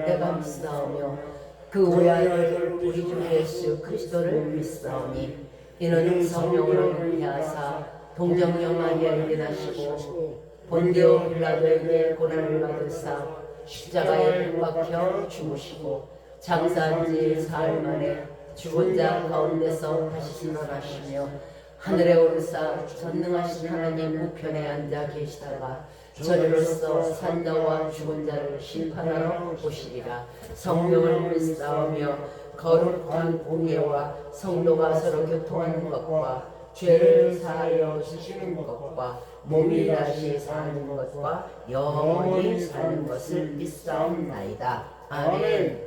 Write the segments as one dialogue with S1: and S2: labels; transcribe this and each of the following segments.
S1: 내가 믿사오며 그 외아들 우리 주 예수 그리스도를 믿사오니 이는 성령으로 인하사 동정녀 마리아에게 나시고 본디오 빌라도에게 고난을 받으사 십자가에 못 박혀 죽으시고 장사한 지 사흘 만에 죽은 자 가운데서 다시 살아나시며 하늘에 오르사 전능하신 하나님 우편에 앉아 계시다가 저리로서 산자와 죽은 자를 심판하러 오시리라. 성령을 믿사오며 거룩한 공예와 성도가 서로 교통하는 것과 죄를 사하여 주시는 것과 몸이 다시 사는 것과 영원히 사는 것을 믿사옵나이다. 아멘.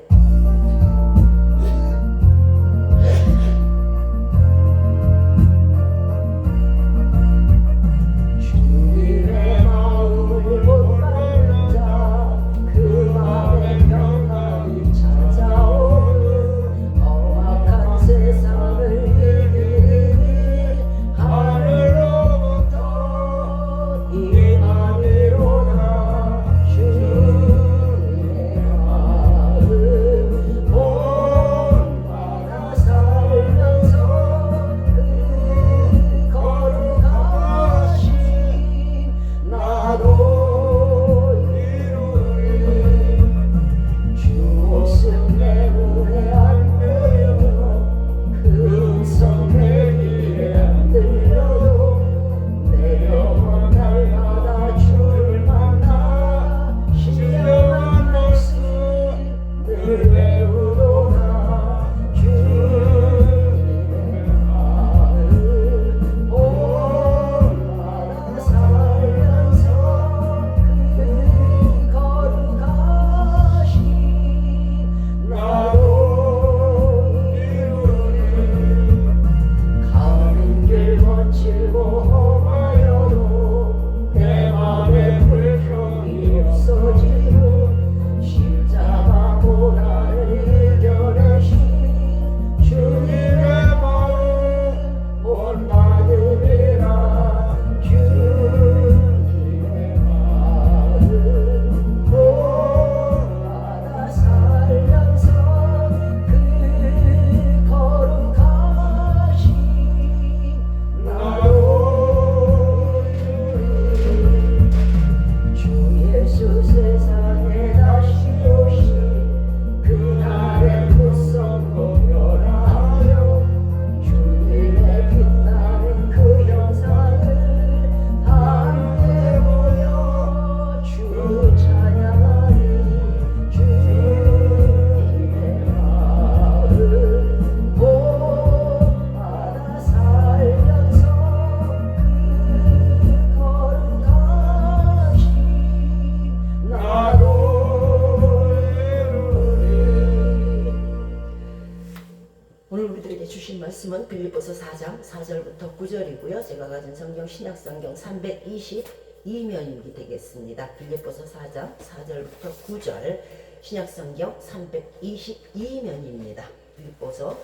S1: 말씀은 빌립보서 4장 4절부터 9절이고요. 제가 가진 성경 신약성경 322면이 되겠습니다. 빌립보서 4장 4절부터 9절 신약성경 322면입니다. 빌립보서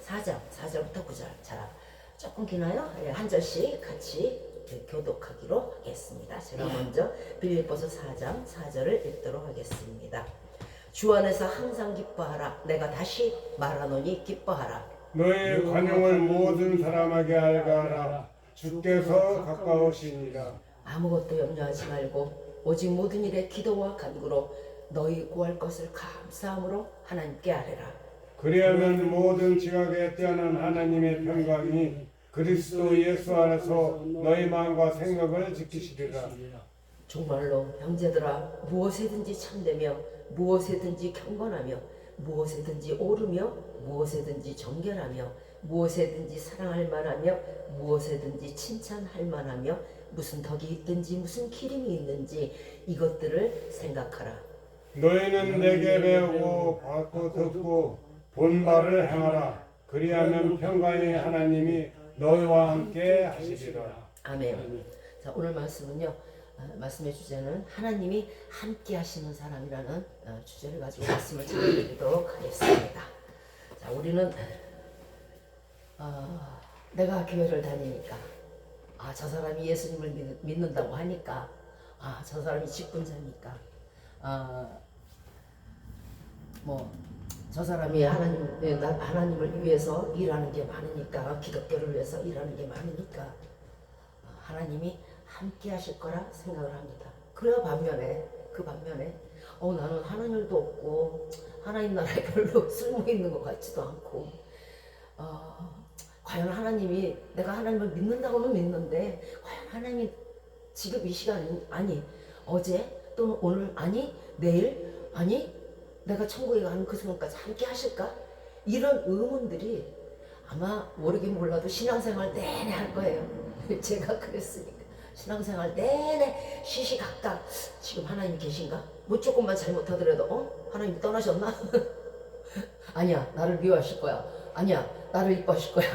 S1: 4장 4절부터 9절. 자, 조금 기나요? 한 절씩 같이 교독하기로 하겠습니다. 제가 먼저 빌립보서 4장 4절을 읽도록 하겠습니다. 주 안에서 항상 기뻐하라. 내가 다시 말하노니 기뻐하라.
S2: 너의 관용을 모든 사람에게 알가라. 주께서 가까우시니라.
S1: 아무것도 염려하지 말고 오직 모든 일에 기도와 간구로 너희 구할 것을 감사함으로 하나님께 아뢰라.
S2: 그리하면 모든 지각에 뛰어난 하나님의 평강이 그리스도 예수 안에서 너희 마음과 생각을 지키시리라.
S1: 정말로 형제들아, 무엇에든지 참되며 무엇에든지 경건하며 무엇에든지 오르며 무엇에든지 정결하며 무엇에든지 사랑할 만하며 무엇에든지 칭찬할 만하며 무슨 덕이 있든지 무슨 기림이 있는지 이것들을 생각하라.
S2: 너희는 내게 배우고 받고 듣고 본 바를 행하라. 그리하면 평강의 하나님이 너희와 함께 하시리라.
S1: 아멘. 자, 오늘 말씀은요, 말씀의 주제는 하나님이 함께 하시는 사람이라는 주제를 가지고 말씀을 전해드리도록 하겠습니다. 자, 우리는 내가 교회를 다니니까 저 사람이 예수님을 믿는다고 하니까 저 사람이 직분자니까 뭐 저 사람이 하나님을 위해서 일하는 게 많으니까, 기독교를 위해서 일하는 게 많으니까 하나님이 함께 하실 거라 생각을 합니다. 그 반면에 나는 하는 일도 없고 하나님 나라에 별로 쓸모 있는 것 같지도 않고, 과연 하나님이, 내가 하나님을 믿는다고는 믿는데 과연 하나님이 지금 이 시간, 아니 어제 또는 오늘, 아니 내일, 아니 내가 천국에 가는 그 순간까지 함께 하실까? 이런 의문들이 아마 모르긴 몰라도 신앙생활 내내 할 거예요. 제가 그랬으니까. 신앙생활 내내 시시각각 지금 하나님 계신가? 뭐 조금만 잘못하더라도 하나님 떠나셨나? 아니야, 나를 미워하실 거야. 아니야, 나를 이뻐하실 거야.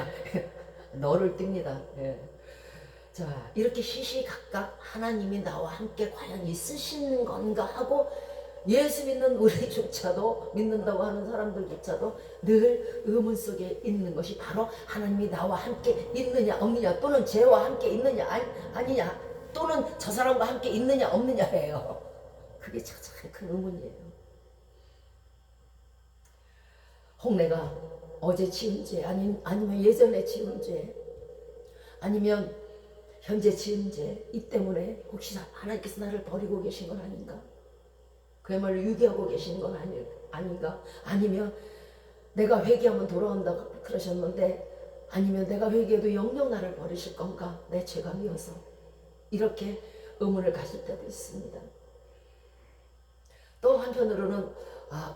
S1: 너를 띱니다. 예. 자, 이렇게 시시각각 하나님이 나와 함께 과연 있으신 건가 하고, 예수 믿는 우리조차도, 믿는다고 하는 사람들조차도 늘 의문 속에 있는 것이 바로 하나님이 나와 함께 있느냐 없느냐, 또는 쟤와 함께 있느냐 아니냐, 또는 저 사람과 함께 있느냐 없느냐예요. 그게 가장 큰 의문이에요. 혹내가 어제 지은 죄, 아니면 예전에 지은 죄, 아니면 현재 지은 죄, 이 때문에 혹시 하나님께서 나를 버리고 계신 건 아닌가? 그야말로 유기하고 계시는 건 아닌가? 아니면 내가 회개하면 돌아온다고 그러셨는데, 아니면 내가 회개해도 영영 나를 버리실 건가? 내 죄가 미워서. 이렇게 의문을 가질 때도 있습니다. 또 한편으로는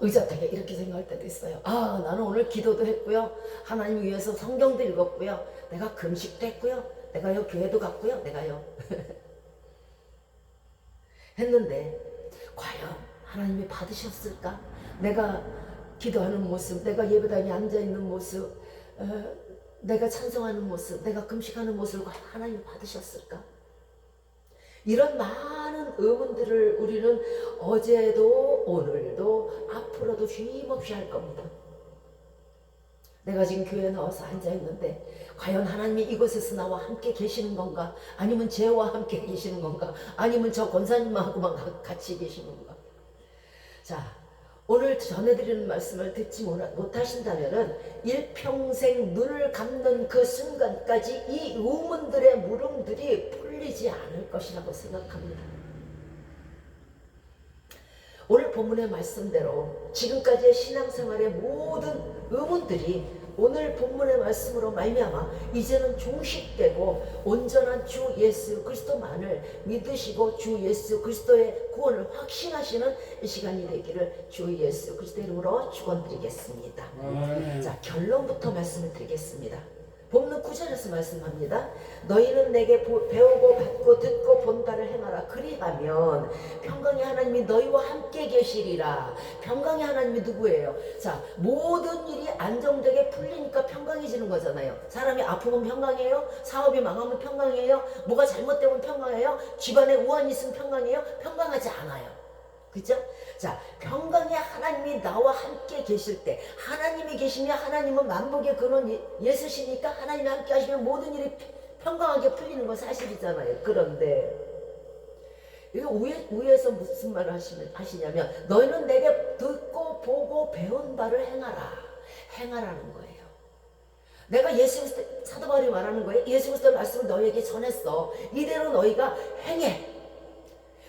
S1: 의젓하게 이렇게 생각할 때도 있어요. 나는 오늘 기도도 했고요, 하나님 위해서 성경도 읽었고요, 내가 금식도 했고요, 내가요 교회도 갔고요, 내가요 했는데 과연 하나님이 받으셨을까? 내가 기도하는 모습, 내가 예배당에 앉아있는 모습, 내가 찬송하는 모습, 내가 금식하는 모습을 과연 하나님이 받으셨을까? 이런 많은 의문들을 우리는 어제도 오늘도 앞으로도 쉼없이 할 겁니다. 내가 지금 교회에 나와서 앉아있는데 과연 하나님이 이곳에서 나와 함께 계시는 건가? 아니면 쟤와 함께 계시는 건가? 아니면 저 권사님하고만 같이 계시는 건가? 자, 오늘 전해드리는 말씀을 듣지 못하신다면 일평생 눈을 감는 그 순간까지 이 의문들의 물음들이 풀리지 않을 것이라고 생각합니다. 오늘 본문의 말씀대로 지금까지의 신앙생활의 모든 의문들이 오늘 본문의 말씀으로 말미암아 이제는 종식되고, 온전한 주 예수 그리스도만을 믿으시고 주 예수 그리스도의 구원을 확신하시는 이 시간이 되기를 주 예수 그리스도의 이름으로 축원드리겠습니다. 자, 결론부터 말씀을 드리겠습니다. 본문 9절에서 말씀합니다. 너희는 내게 배우고 받고 듣고 본 바를 행하라. 그리하면 평강의 하나님이 너희와 함께 계시리라. 평강의 하나님이 누구예요? 자, 모든 일이 안정되게 풀리니까 평강해지는 거잖아요. 사람이 아프면 평강해요? 사업이 망하면 평강해요? 뭐가 잘못되면 평강해요? 집안에 우환이 있으면 평강해요? 평강하지 않아요. 그죠? 자, 평강의 하나님이 나와 함께 계실 때, 하나님이 계시면 하나님은 만복의 근원 예수시니까 하나님이 함께 하시면 모든 일이 평강하게 풀리는 건 사실이잖아요. 그런데 이거 위에서 무슨 말을 하시냐면 너희는 내게 듣고 보고 배운 바를 행하라는 거예요. 내가 예수 그리스도, 사도 바울이 말하는 거예요. 예수 그리스도의 말씀을 너희에게 전했어. 이대로 너희가 행해.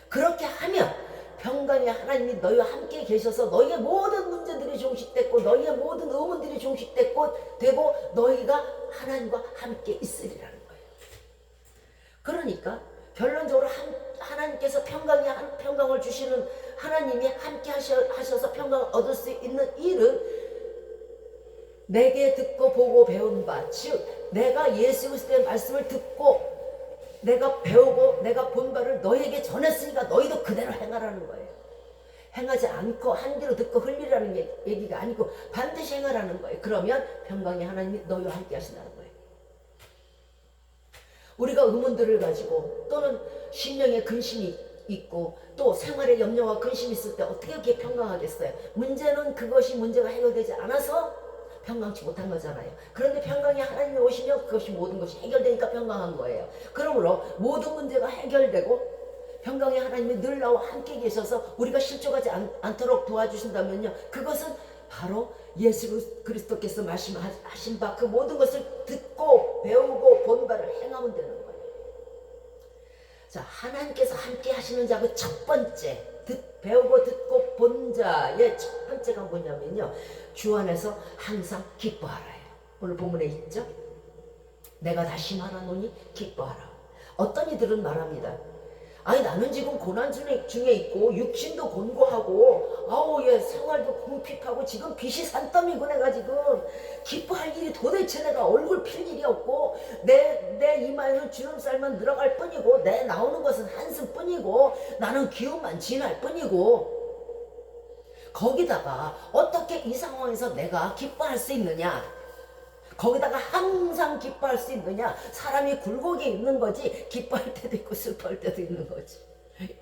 S1: 그렇게 하면 평강의 하나님이 너희와 함께 계셔서 너희의 모든 문제들이 종식됐고, 너희의 모든 의문들이 종식됐고 되고, 너희가 하나님과 함께 있으리라는 거예요. 그러니까 결론적으로 하나님께서 평강을 주시는 하나님이 함께 하셔서 평강을 얻을 수 있는 일은 내게 듣고 보고 배운 바, 즉 내가 예수 그리스도의 말씀을 듣고 내가 배우고 내가 본 바를 너희에게 전했으니까 너희도 그대로 행하라는 거예요. 행하지 않고 한 귀로 듣고 흘리라는 얘기가 아니고 반드시 행하라는 거예요. 그러면 평강의 하나님이 너희와 함께 하신다는 거예요. 우리가 의문들을 가지고 또는 심령에 근심이 있고 또 생활에 염려와 근심이 있을 때 어떻게 그렇게 평강하겠어요? 문제는 그것이 문제가 해결되지 않아서 평강치 못한 거잖아요. 그런데 평강의 하나님이 오시면 그것이 모든 것이 해결되니까 평강한 거예요. 그러므로 모든 문제가 해결되고 평강의 하나님이 늘 나와 함께 계셔서 우리가 실족하지 않도록 도와주신다면요, 그것은 바로 예수 그리스도께서 말씀하신 바 그 모든 것을 듣고 배우고 본 바를 행하면 되는 거예요. 자, 하나님께서 함께 하시는 자 그 첫 번째 배우고 듣고 본 자의 첫 번째가 뭐냐면요, 주 안에서 항상 기뻐하라예요. 오늘 본문에 있죠? 내가 다시 말하노니 기뻐하라. 어떤 이들은 말합니다. 아니, 나는 지금 고난 중에 있고 육신도 곤고하고 아우, 예, 생활도 궁핍하고 지금 빚이 산더미고 내가 지금 기뻐할 일이 도대체 내가 얼굴 필 일이 없고 내 이마에는 주름살만 늘어갈 뿐이고 내 나오는 것은 한숨뿐이고 나는 기운만 진할 뿐이고, 거기다가 어떻게 이 상황에서 내가 기뻐할 수 있느냐? 거기다가 항상 기뻐할 수 있느냐? 사람이 굴곡이 있는 거지 기뻐할 때도 있고 슬퍼할 때도 있는 거지.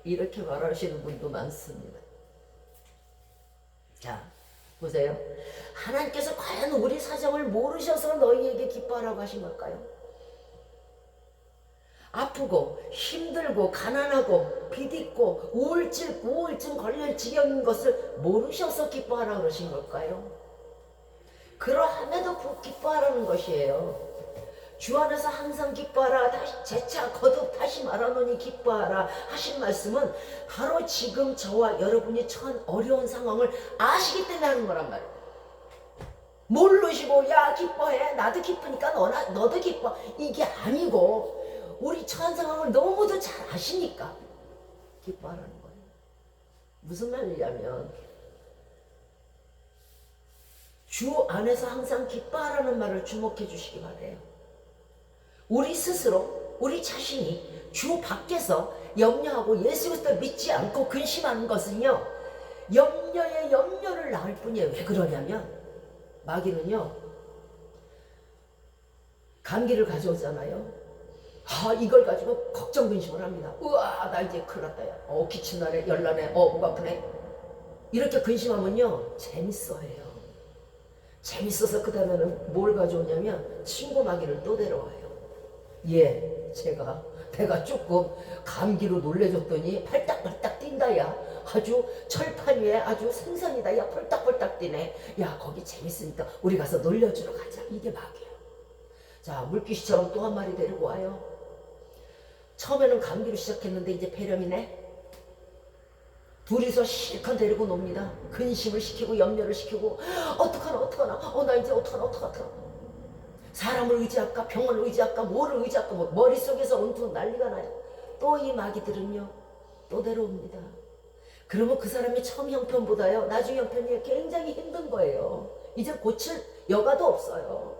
S1: 이렇게 말하시는 분도 많습니다. 자, 보세요. 하나님께서 과연 우리 사정을 모르셔서 너희에게 기뻐하라고 하신 걸까요? 아프고 힘들고 가난하고 빚있고 우울증 걸릴 지경인 것을 모르셔서 기뻐하라고 그러신 걸까요? 그러함에도 기뻐하라는 것이에요. 주 안에서 항상 기뻐하라, 다시 재차 거듭 다시 말하노니 기뻐하라 하신 말씀은 바로 지금 저와 여러분이 처한 어려운 상황을 아시기 때문에 하는 거란 말이에요. 모르시고 야 기뻐해, 나도 기쁘니까 너도 기뻐, 이게 아니고 우리 처한 상황을 너무도 잘 아시니까 기뻐하라는 거예요. 무슨 말이냐면 주 안에서 항상 기뻐하라는 말을 주목해 주시기 바래요. 우리 스스로, 우리 자신이 주 밖에서 염려하고 예수 그리스도를 믿지 않고 근심하는 것은요, 염려에 염려를 낳을 뿐이에요. 왜 그러냐면 마귀는요, 감기를 가져오잖아요. 이걸 가지고 걱정 근심을 합니다. 우와, 나 이제 큰일 났다. 야. 기침 나네, 열 나네, 목 아프네. 이렇게 근심하면요, 재밌어해요. 재밌어서 그 다음에는 뭘 가져오냐면 친구 마귀를 또 데려와요. 내가 조금 감기로 놀래줬더니 팔딱팔딱 뛴다. 야, 아주 철판 위에 아주 생선이다. 야, 펄딱펄딱 뛰네. 야, 거기 재밌으니까 우리 가서 놀려주러 가자. 이게 마귀야. 자, 물귀신처럼 또 한 마리 데리고 와요. 처음에는 감기로 시작했는데 이제 폐렴이네. 둘이서 실컷 데리고 놉니다. 근심을 시키고 염려를 시키고 어떡하나 나 이제 어떡하나 사람을 의지할까 병원을 의지할까 뭐를 의지할까 머릿속에서 온통 난리가 나요. 또 이 마귀들은요 또 데려옵니다. 그러면 그 사람이 처음 형편보다요 나중 형편이 굉장히 힘든 거예요. 이제 고칠 여가도 없어요.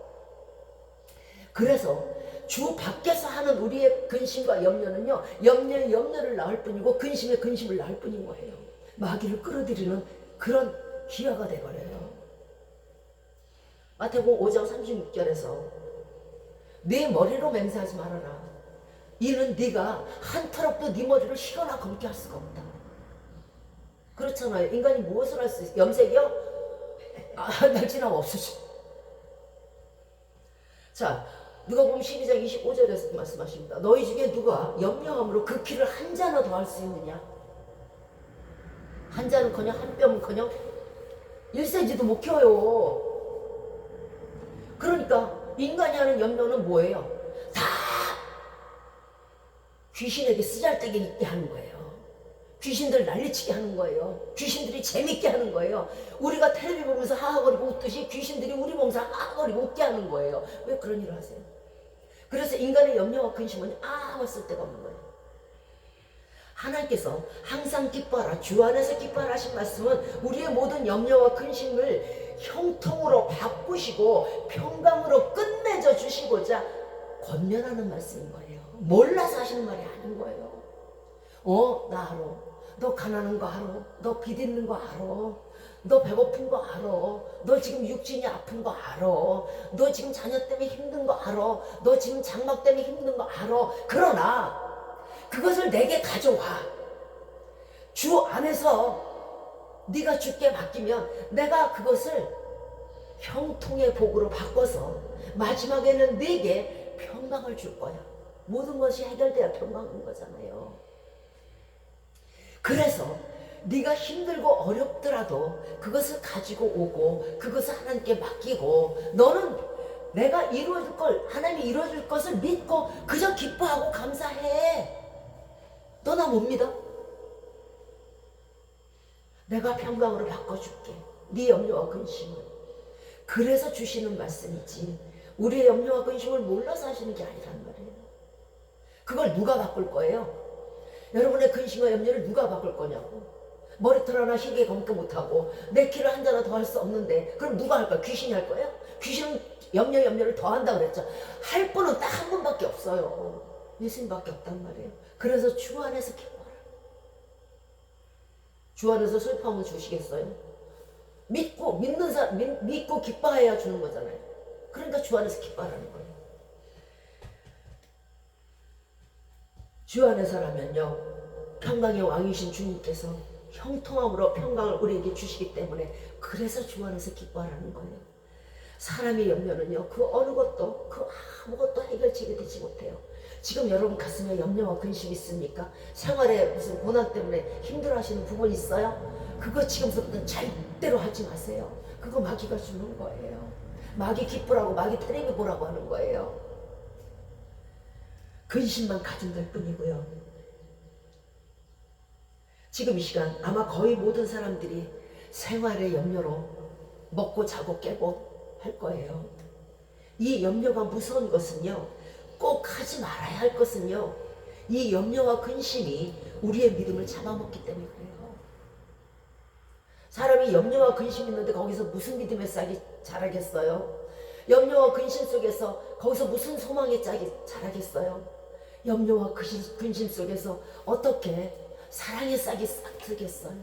S1: 그래서 주 밖에서 하는 우리의 근심과 염려는요, 염려에 염려를 낳을 뿐이고 근심에 근심을 낳을 뿐인 거예요. 마귀를 끌어들이는 그런 기화가 돼버려요. 마태복음 5장 36절에서 네 머리로 맹세하지 말아라. 이는 네가 한 털없도 네 머리를 휘거나 검게 할 수가 없다. 그렇잖아요. 인간이 무엇을 할 수 있어요? 염색이요? 날 지나면 없어져. 자, 누가복음 12장 25절에서 말씀하십니다. 너희 중에 누가 염려함으로 그 키를 한 자나 더 할 수 있느냐? 한 자는커녕 한 뼘은커녕 1cm도 못 켜요. 그러니까 인간이 하는 염려는 뭐예요? 다 귀신에게 쓰잘데기 있게 하는 거예요. 귀신들 난리치게 하는 거예요. 귀신들이 재밌게 하는 거예요. 우리가 텔레비 보면서 하하거리고 웃듯이 귀신들이 우리 보면서 하하거리고 웃게 하는 거예요. 왜 그런 일을 하세요? 그래서 인간의 염려와 근심은 아무 쓸데가 없는 거예요. 하나님께서 항상 기뻐하라, 주 안에서 기뻐하라 하신 말씀은 우리의 모든 염려와 근심을 형통으로 바꾸시고 평강으로 끝맺어 주시고자 권면하는 말씀인 거예요. 몰라서 하시는 말이 아닌 거예요. 나 알아. 너 가난한 거 알아. 너 빚 있는 거 알아. 너 배고픈 거 알아. 너 지금 육신이 아픈 거 알아. 너 지금 자녀 때문에 힘든 거 알아. 너 지금 장막 때문에 힘든 거 알아. 그러나 그것을 내게 가져와. 주 안에서 네가 주께 맡기면 내가 그것을 형통의 복으로 바꿔서 마지막에는 네게 평강을 줄 거야. 모든 것이 해결돼야 평강인 거잖아요. 그래서 네가 힘들고 어렵더라도 그것을 가지고 오고 그것을 하나님께 맡기고 너는 내가 이루어줄 걸, 하나님이 이루어줄 것을 믿고 그저 기뻐하고 감사해. 너 나 못 믿어? 내가 평강으로 바꿔줄게. 네 염려와 근심을. 그래서 주시는 말씀이지 우리의 염려와 근심을 몰라서 하시는 게 아니란 말이에요. 그걸 누가 바꿀 거예요? 여러분의 근심과 염려를 누가 바꿀 거냐고. 머리털 하나 희게 감고 못하고 내 키를 한 자나 더 할 수 없는데 그럼 누가 할 거야? 귀신이 할 거예요? 귀신은 염려를 더 한다고 그랬죠. 할 분은 딱 한 분밖에 없어요. 예수님밖에 없단 말이에요. 그래서 주 안에서 기뻐하라. 주 안에서 슬퍼하면 주시겠어요? 믿는 사람 믿고 기뻐해야 주는 거잖아요. 그러니까 주 안에서 기뻐하라는 거예요. 주 안에서라면요, 평강의 왕이신 주님께서 형통함으로 평강을 우리에게 주시기 때문에 그래서 주 안에서 기뻐하라는 거예요. 사람의 염려는요, 그 어느 것도 그 아무것도 해결책이 되지 못해요. 지금 여러분 가슴에 염려와 근심이 있습니까? 생활에 무슨 고난 때문에 힘들어하시는 부분 있어요? 그거 지금부터 절대로 하지 마세요. 그거 마귀가 주는 거예요. 마귀 기쁘라고 마귀 텔레비 보라고 하는 거예요. 근심만 가진들 뿐이고요. 지금 이 시간 아마 거의 모든 사람들이 생활의 염려로 먹고 자고 깨고 할 거예요. 이 염려가 무서운 것은요, 꼭 하지 말아야 할 것은요, 이 염려와 근심이 우리의 믿음을 잡아먹기 때문에 그래요. 사람이 염려와 근심이 있는데 거기서 무슨 믿음의 싹이 자라겠어요? 염려와 근심 속에서 거기서 무슨 소망의 짝이 자라겠어요? 염려와 근심 속에서 어떻게 사랑의 싹이 싹 트겠어요?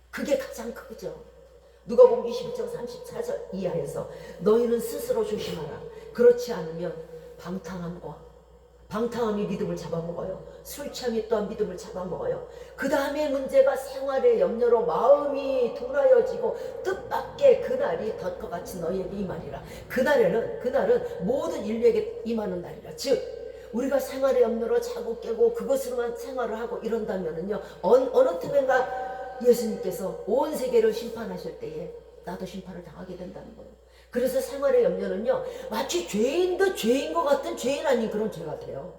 S1: 그게 가장 크죠. 누가복음 21장 34절 이하에서 너희는 스스로 조심하라. 그렇지 않으면 방탕함이 믿음을 잡아먹어요. 술 취함이 또한 믿음을 잡아먹어요. 그 다음에 문제가 생활의 염려로 마음이 둔하여지고 뜻밖의 그날이 덫과 같이 너희에게 임하리라. 그날은 모든 인류에게 임하는 날이라. 즉 우리가 생활의 염려로 자고 깨고 그것으로만 생활을 하고 이런다면은요, 어느 틈엔가 예수님께서 온 세계를 심판하실 때에 나도 심판을 당하게 된다는 거예요. 그래서 생활의 염려는요, 마치 죄인도 죄인 것 같은 죄인 아닌 그런 죄 같아요.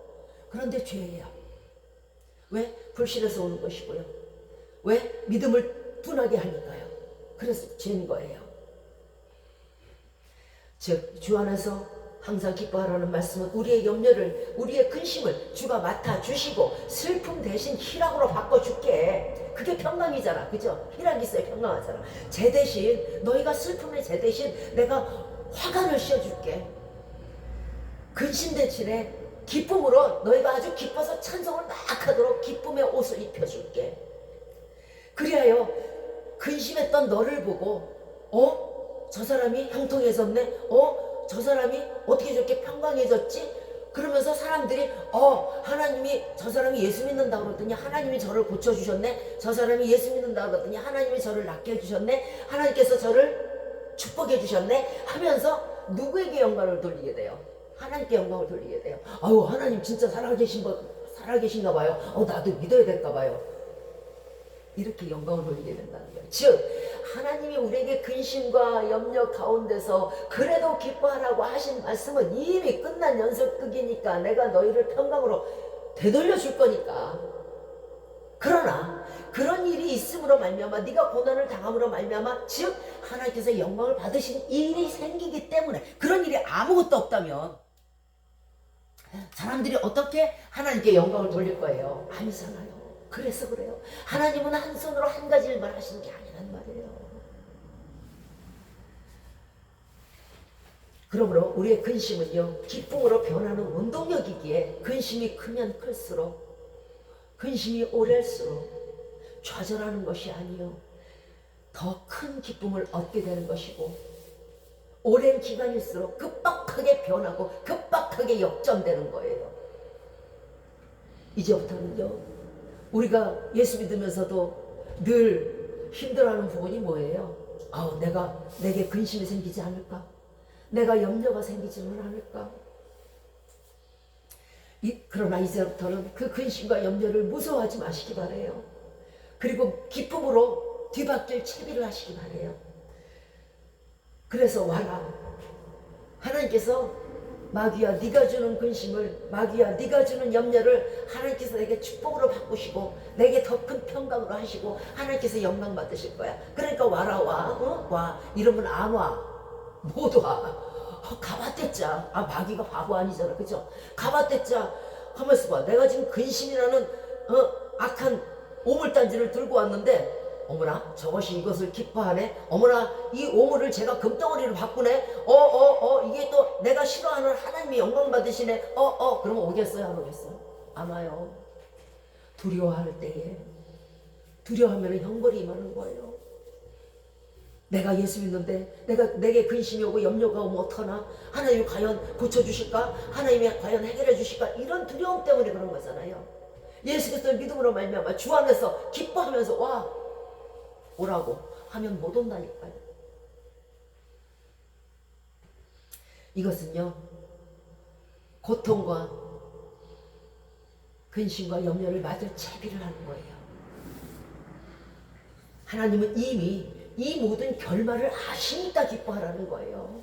S1: 그런데 죄예요. 왜? 불신에서 오는 것이고요. 왜? 믿음을 둔하게 하니까요. 그래서 죄인 거예요. 즉 주 안에서 항상 기뻐하라는 말씀은 우리의 염려를, 우리의 근심을 주가 맡아주시고 슬픔 대신 희락으로 바꿔줄게. 그게 평강이잖아. 그죠? 희락이 있어야 평강하잖아. 제 대신, 너희가 슬픔의 제 대신 내가 화관을 씌워줄게. 근심 대신에 기쁨으로 너희가 아주 기뻐서 찬송을 막 하도록 기쁨의 옷을 입혀줄게. 그리하여 근심했던 너를 보고 저 사람이 형통해졌네? 저 사람이 어떻게 저렇게 평강해졌지? 그러면서 사람들이 하나님이 저 사람이 예수 믿는다 그러더니 하나님이 저를 고쳐주셨네. 저 사람이 예수 믿는다 그러더니 하나님이 저를 낫게 해주셨네. 하나님께서 저를 축복해 주셨네 하면서 누구에게 영광을 돌리게 돼요? 하나님께 영광을 돌리게 돼요. 하나님 진짜 살아계신가 봐요. 나도 믿어야 될까 봐요. 이렇게 영광을 돌리게 된다는 거예요. 즉 하나님이 우리에게 근심과 염려 가운데서 그래도 기뻐하라고 하신 말씀은 이미 끝난 연속극이니까 내가 너희를 평강으로 되돌려 줄 거니까. 그러나 그런 일이 있음으로 말미암아 네가 고난을 당함으로 말미암아 즉 하나님께서 영광을 받으신 일이 생기기 때문에, 그런 일이 아무것도 없다면 사람들이 어떻게 하나님께 영광을 돌릴 거예요? 아니잖아요. 그래서 그래요. 하나님은 한 손으로 한 가지 일만 하시는 게 아니란 말이에요. 그러므로 우리의 근심은요, 기쁨으로 변하는 운동력이기에 근심이 크면 클수록, 근심이 오래할수록 좌절하는 것이 아니요, 더 큰 기쁨을 얻게 되는 것이고, 오랜 기간일수록 급박하게 변하고 급박하게 역전되는 거예요. 이제부터는요, 우리가 예수 믿으면서도 늘 힘들어하는 부분이 뭐예요? 내게 근심이 생기지 않을까? 내가 염려가 생기지는 않을까?
S3: 그러나 이제부터는 그 근심과 염려를 무서워하지 마시기 바래요. 그리고 기쁨으로 뒤바뀔 채비를 하시기 바래요. 그래서 와라. 하나님께서 마귀야 네가 주는 근심을, 마귀야 네가 주는 염려를 하나님께서 내게 축복으로 바꾸시고 내게 더 큰 평강으로 하시고 하나님께서 영광 받으실 거야. 그러니까 와라. 와. 이러면 안 와. 못 와. 가봤댔자. 마귀가 바보 아니잖아. 그죠? 가봤댔자. 가만있어 봐. 내가 지금 근심이라는 악한 오물단지를 들고 왔는데 어머나 저것이 이것을 기뻐하네. 어머나 이 오물을 제가 금덩어리로 바꾸네. 이게 또 내가 싫어하는 하나님이 영광 받으시네. 그러면 오겠어요? 안 오겠어요? 안 와요. 두려워할 때에, 두려워하면 형벌이 임하는 거예요. 내가 예수 믿는데 내게 근심이 오고 염려가 오면 어떡하나? 하나님이 과연 고쳐주실까? 하나님이 과연 해결해 주실까? 이런 두려움 때문에 그런 거잖아요. 예수 그리스도를 믿음으로 말미암아 주 안에서 기뻐하면서 와 오라고 하면 못 온다니까요. 이것은요 고통과 근심과 염려를 맞을 채비를 하는 거예요. 하나님은 이미 이 모든 결말을 아시니까 기뻐하라는 거예요.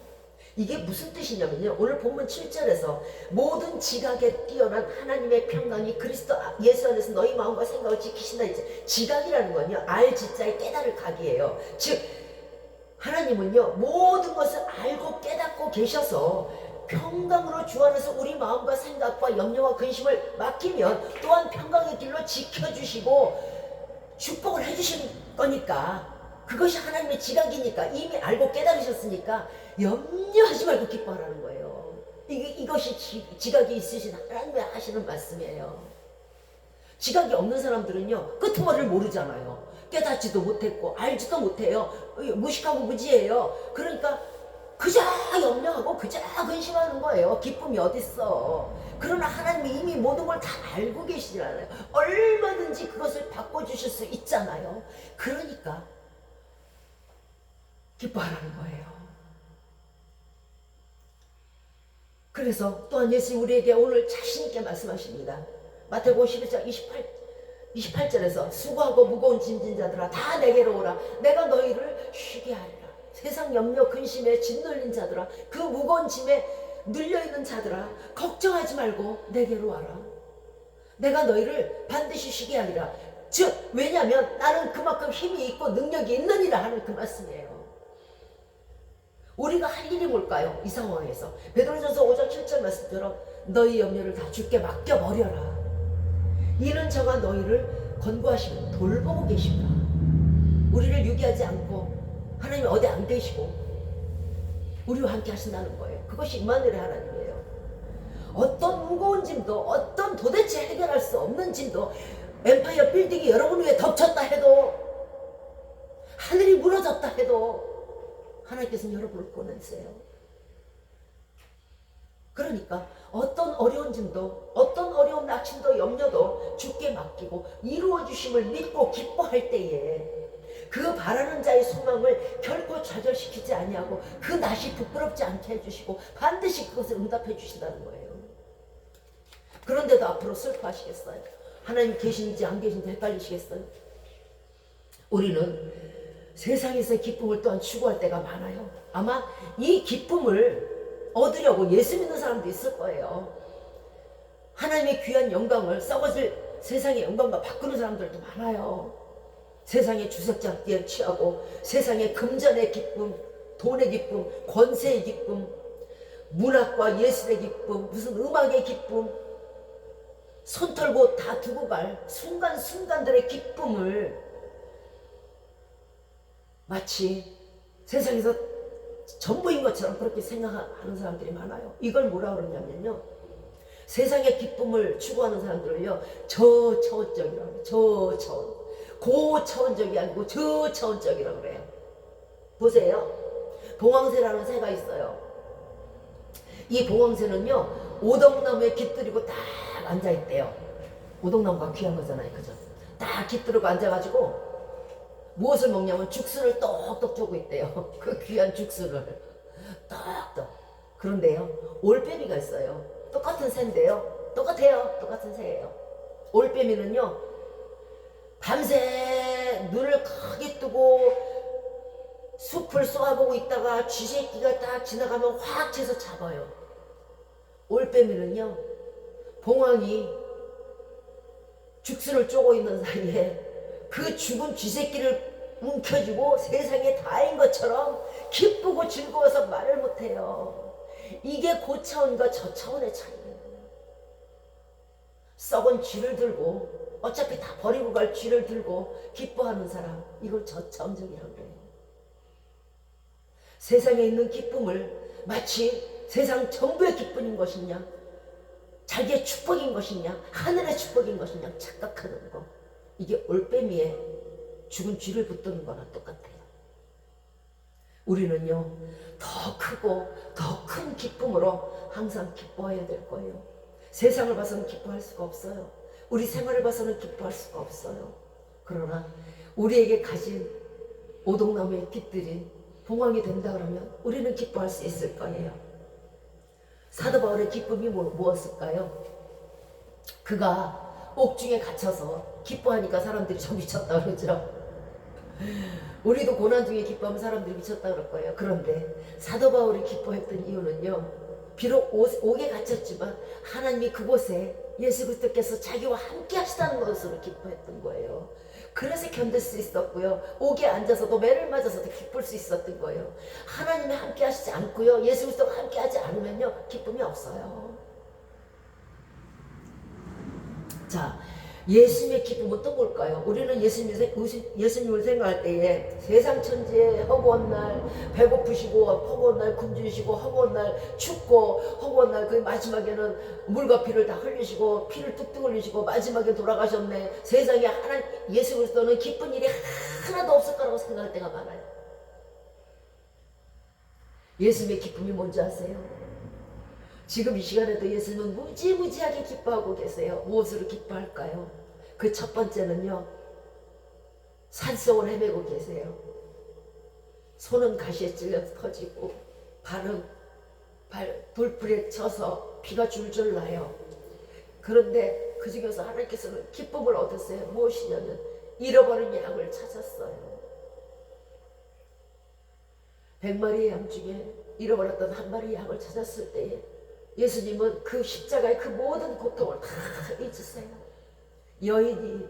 S3: 이게 무슨 뜻이냐면요, 오늘 본문 7절에서 모든 지각에 뛰어난 하나님의 평강이 그리스도 예수 안에서 너희 마음과 생각을 지키신다. 이제 지각이라는 건요 알지자에 깨달을 각이에요. 즉 하나님은요 모든 것을 알고 깨닫고 계셔서 평강으로 주 안에서 우리 마음과 생각과 염려와 근심을 맡기면 또한 평강의 길로 지켜주시고 축복을 해주실 거니까, 그것이 하나님의 지각이니까 이미 알고 깨달으셨으니까 염려하지 말고 기뻐하라는 거예요. 이것이 지각이 있으신 하나님이 하시는 말씀이에요. 지각이 없는 사람들은요 끄트머리를 모르잖아요. 깨닫지도 못했고 알지도 못해요. 무식하고 무지해요. 그러니까 그저 염려하고 그저 근심하는 거예요. 기쁨이 어딨어. 그러나 하나님이 이미 모든 걸 다 알고 계시잖아요. 얼마든지 그것을 바꿔주실 수 있잖아요. 그러니까 기뻐하라는 거예요. 그래서 또한 예수님 우리에게 오늘 자신있게 말씀하십니다. 마태복음 11장 28절에서 수고하고 무거운 짐진 자들아 다 내게로 오라. 내가 너희를 쉬게 하리라. 세상 염려 근심에 짓눌린 자들아, 그 무거운 짐에 눌려있는 자들아, 걱정하지 말고 내게로 와라. 내가 너희를 반드시 쉬게 하리라. 즉 왜냐하면 나는 그만큼 힘이 있고 능력이 있느니라 하는 그 말씀이에요. 우리가 할 일이 뭘까요? 이 상황에서 베드로전서 5장 7절 말씀처럼 너희 염려를 다 주께 맡겨버려라. 이는 저가 너희를 권고하시고 돌보고 계십니다. 우리를 유기하지 않고 하나님이 어디 안 계시고 우리와 함께 하신다는 거예요. 그것이 임마누엘의 하나님이에요. 어떤 무거운 짐도, 어떤 도대체 해결할 수 없는 짐도, 엠파이어 빌딩이 여러분 위에 덮쳤다 해도, 하늘이 무너졌다 해도 하나님께서는 여러분을 보내세요. 그러니까 어떤 어려운 짐도, 어떤 어려운 낙심도 염려도 주께 맡기고 이루어 주심을 믿고 기뻐할 때에 그 바라는 자의 소망을 결코 좌절시키지 아니하고 그 낯이 부끄럽지 않게 해주시고 반드시 그것을 응답해 주신다는 거예요. 그런데도 앞으로 슬퍼하시겠어요? 하나님 계신지 안 계신지 헷갈리시겠어요? 우리는 세상에서의 기쁨을 또한 추구할 때가 많아요. 아마 이 기쁨을 얻으려고 예수 믿는 사람도 있을 거예요. 하나님의 귀한 영광을 썩어질 세상의 영광과 바꾸는 사람들도 많아요. 세상의 주석잡기에 취하고 세상의 금전의 기쁨, 돈의 기쁨, 권세의 기쁨, 문학과 예술의 기쁨, 무슨 음악의 기쁨, 손 털고 다 두고 갈 순간순간들의 기쁨을 마치 세상에서 전부인 것처럼 그렇게 생각하는 사람들이 많아요. 이걸 뭐라 그러냐면요, 세상의 기쁨을 추구하는 사람들을요 저차원적이라고 해요. 저차원. 고차원적이 아니고 저차원적이라고 그래요. 보세요. 봉황새라는 새가 있어요. 이 봉황새는요 오동나무에 깃들이고 딱 앉아있대요. 오동나무가 귀한 거잖아요. 그죠? 딱 깃들고 앉아가지고 무엇을 먹냐면 죽순을 똑똑 쪼고 있대요. 그 귀한 죽순을 똑똑. 그런데요 올빼미가 있어요. 똑같은 새인데요 똑같아요. 똑같은 새예요. 올빼미는요, 밤새 눈을 크게 뜨고 숲을 쏘아보고 있다가 쥐새끼가 딱 지나가면 확 채서 잡아요. 올빼미는요, 봉황이 죽순을 쪼고 있는 사이에 그 죽은 쥐새끼를 움켜쥐고 세상에 다인 것처럼 기쁘고 즐거워서 말을 못해요. 이게 고차원과 저차원의 차이예요. 썩은 쥐를 들고 어차피 다 버리고 갈 쥐를 들고 기뻐하는 사람, 이걸 저차원적이라고 그래요. 세상에 있는 기쁨을 마치 세상 전부의 기쁨인 것이냐, 자기의 축복인 것이냐, 하늘의 축복인 것이냐 착각하는 거, 이게 올빼미에 죽은 쥐를 붙드는 거나 똑같아요. 우리는요, 더 크고 더 큰 기쁨으로 항상 기뻐해야 될 거예요. 세상을 봐서는 기뻐할 수가 없어요. 우리 생활을 봐서는 기뻐할 수가 없어요. 그러나 우리에게 가진 오동나무의 빛들이 봉황이 된다 그러면 우리는 기뻐할 수 있을 거예요. 사도 바울의 기쁨이 무엇일까요? 그가 옥중에 갇혀서 기뻐하니까 사람들이 저 미쳤다 그러죠. 우리도 고난 중에 기뻐하면 사람들이 미쳤다 그럴 거예요. 그런데 사도 바울이 기뻐했던 이유는요, 비록 옥에 갇혔지만 하나님이 그곳에 예수 그리스도께서 자기와 함께 하시다는 것으로 기뻐했던 거예요. 그래서 견딜 수 있었고요, 옥에 앉아서도 매를 맞아서도 기쁠 수 있었던 거예요. 하나님이 함께 하시지 않고요, 예수 그리스도가 함께 하지 않으면요, 기쁨이 없어요. 자, 예수님의 기쁨은 또 뭘까요? 우리는 예수님을 생각할 때에 세상 천지에 허구한 날 배고프시고, 허구한 날 굶주시고, 허구한 날 춥고, 허구한 날 그 마지막에는 물과 피를 다 흘리시고, 피를 뚝뚝 흘리시고 마지막에 돌아가셨네. 세상에 예수 그리스도는 기쁜 일이 하나도 없을 거라고 생각할 때가 많아요. 예수님의 기쁨이 뭔지 아세요? 지금 이 시간에도 예수님은 무지무지하게 기뻐하고 계세요. 무엇으로 기뻐할까요? 그 첫 번째는요, 산속을 헤매고 계세요. 손은 가시에 찔려 터지고 발은 돌풀에 쳐서 피가 줄줄 나요. 그런데 그 중에서 하나님께서는 기쁨을 얻으세요. 무엇이냐면 잃어버린 양을 찾았어요. 100마리의 양 중에 잃어버렸던 한 마리의 양을 찾았을 때에 예수님은 그 십자가의 그 모든 고통을 다 잊으세요. 여인이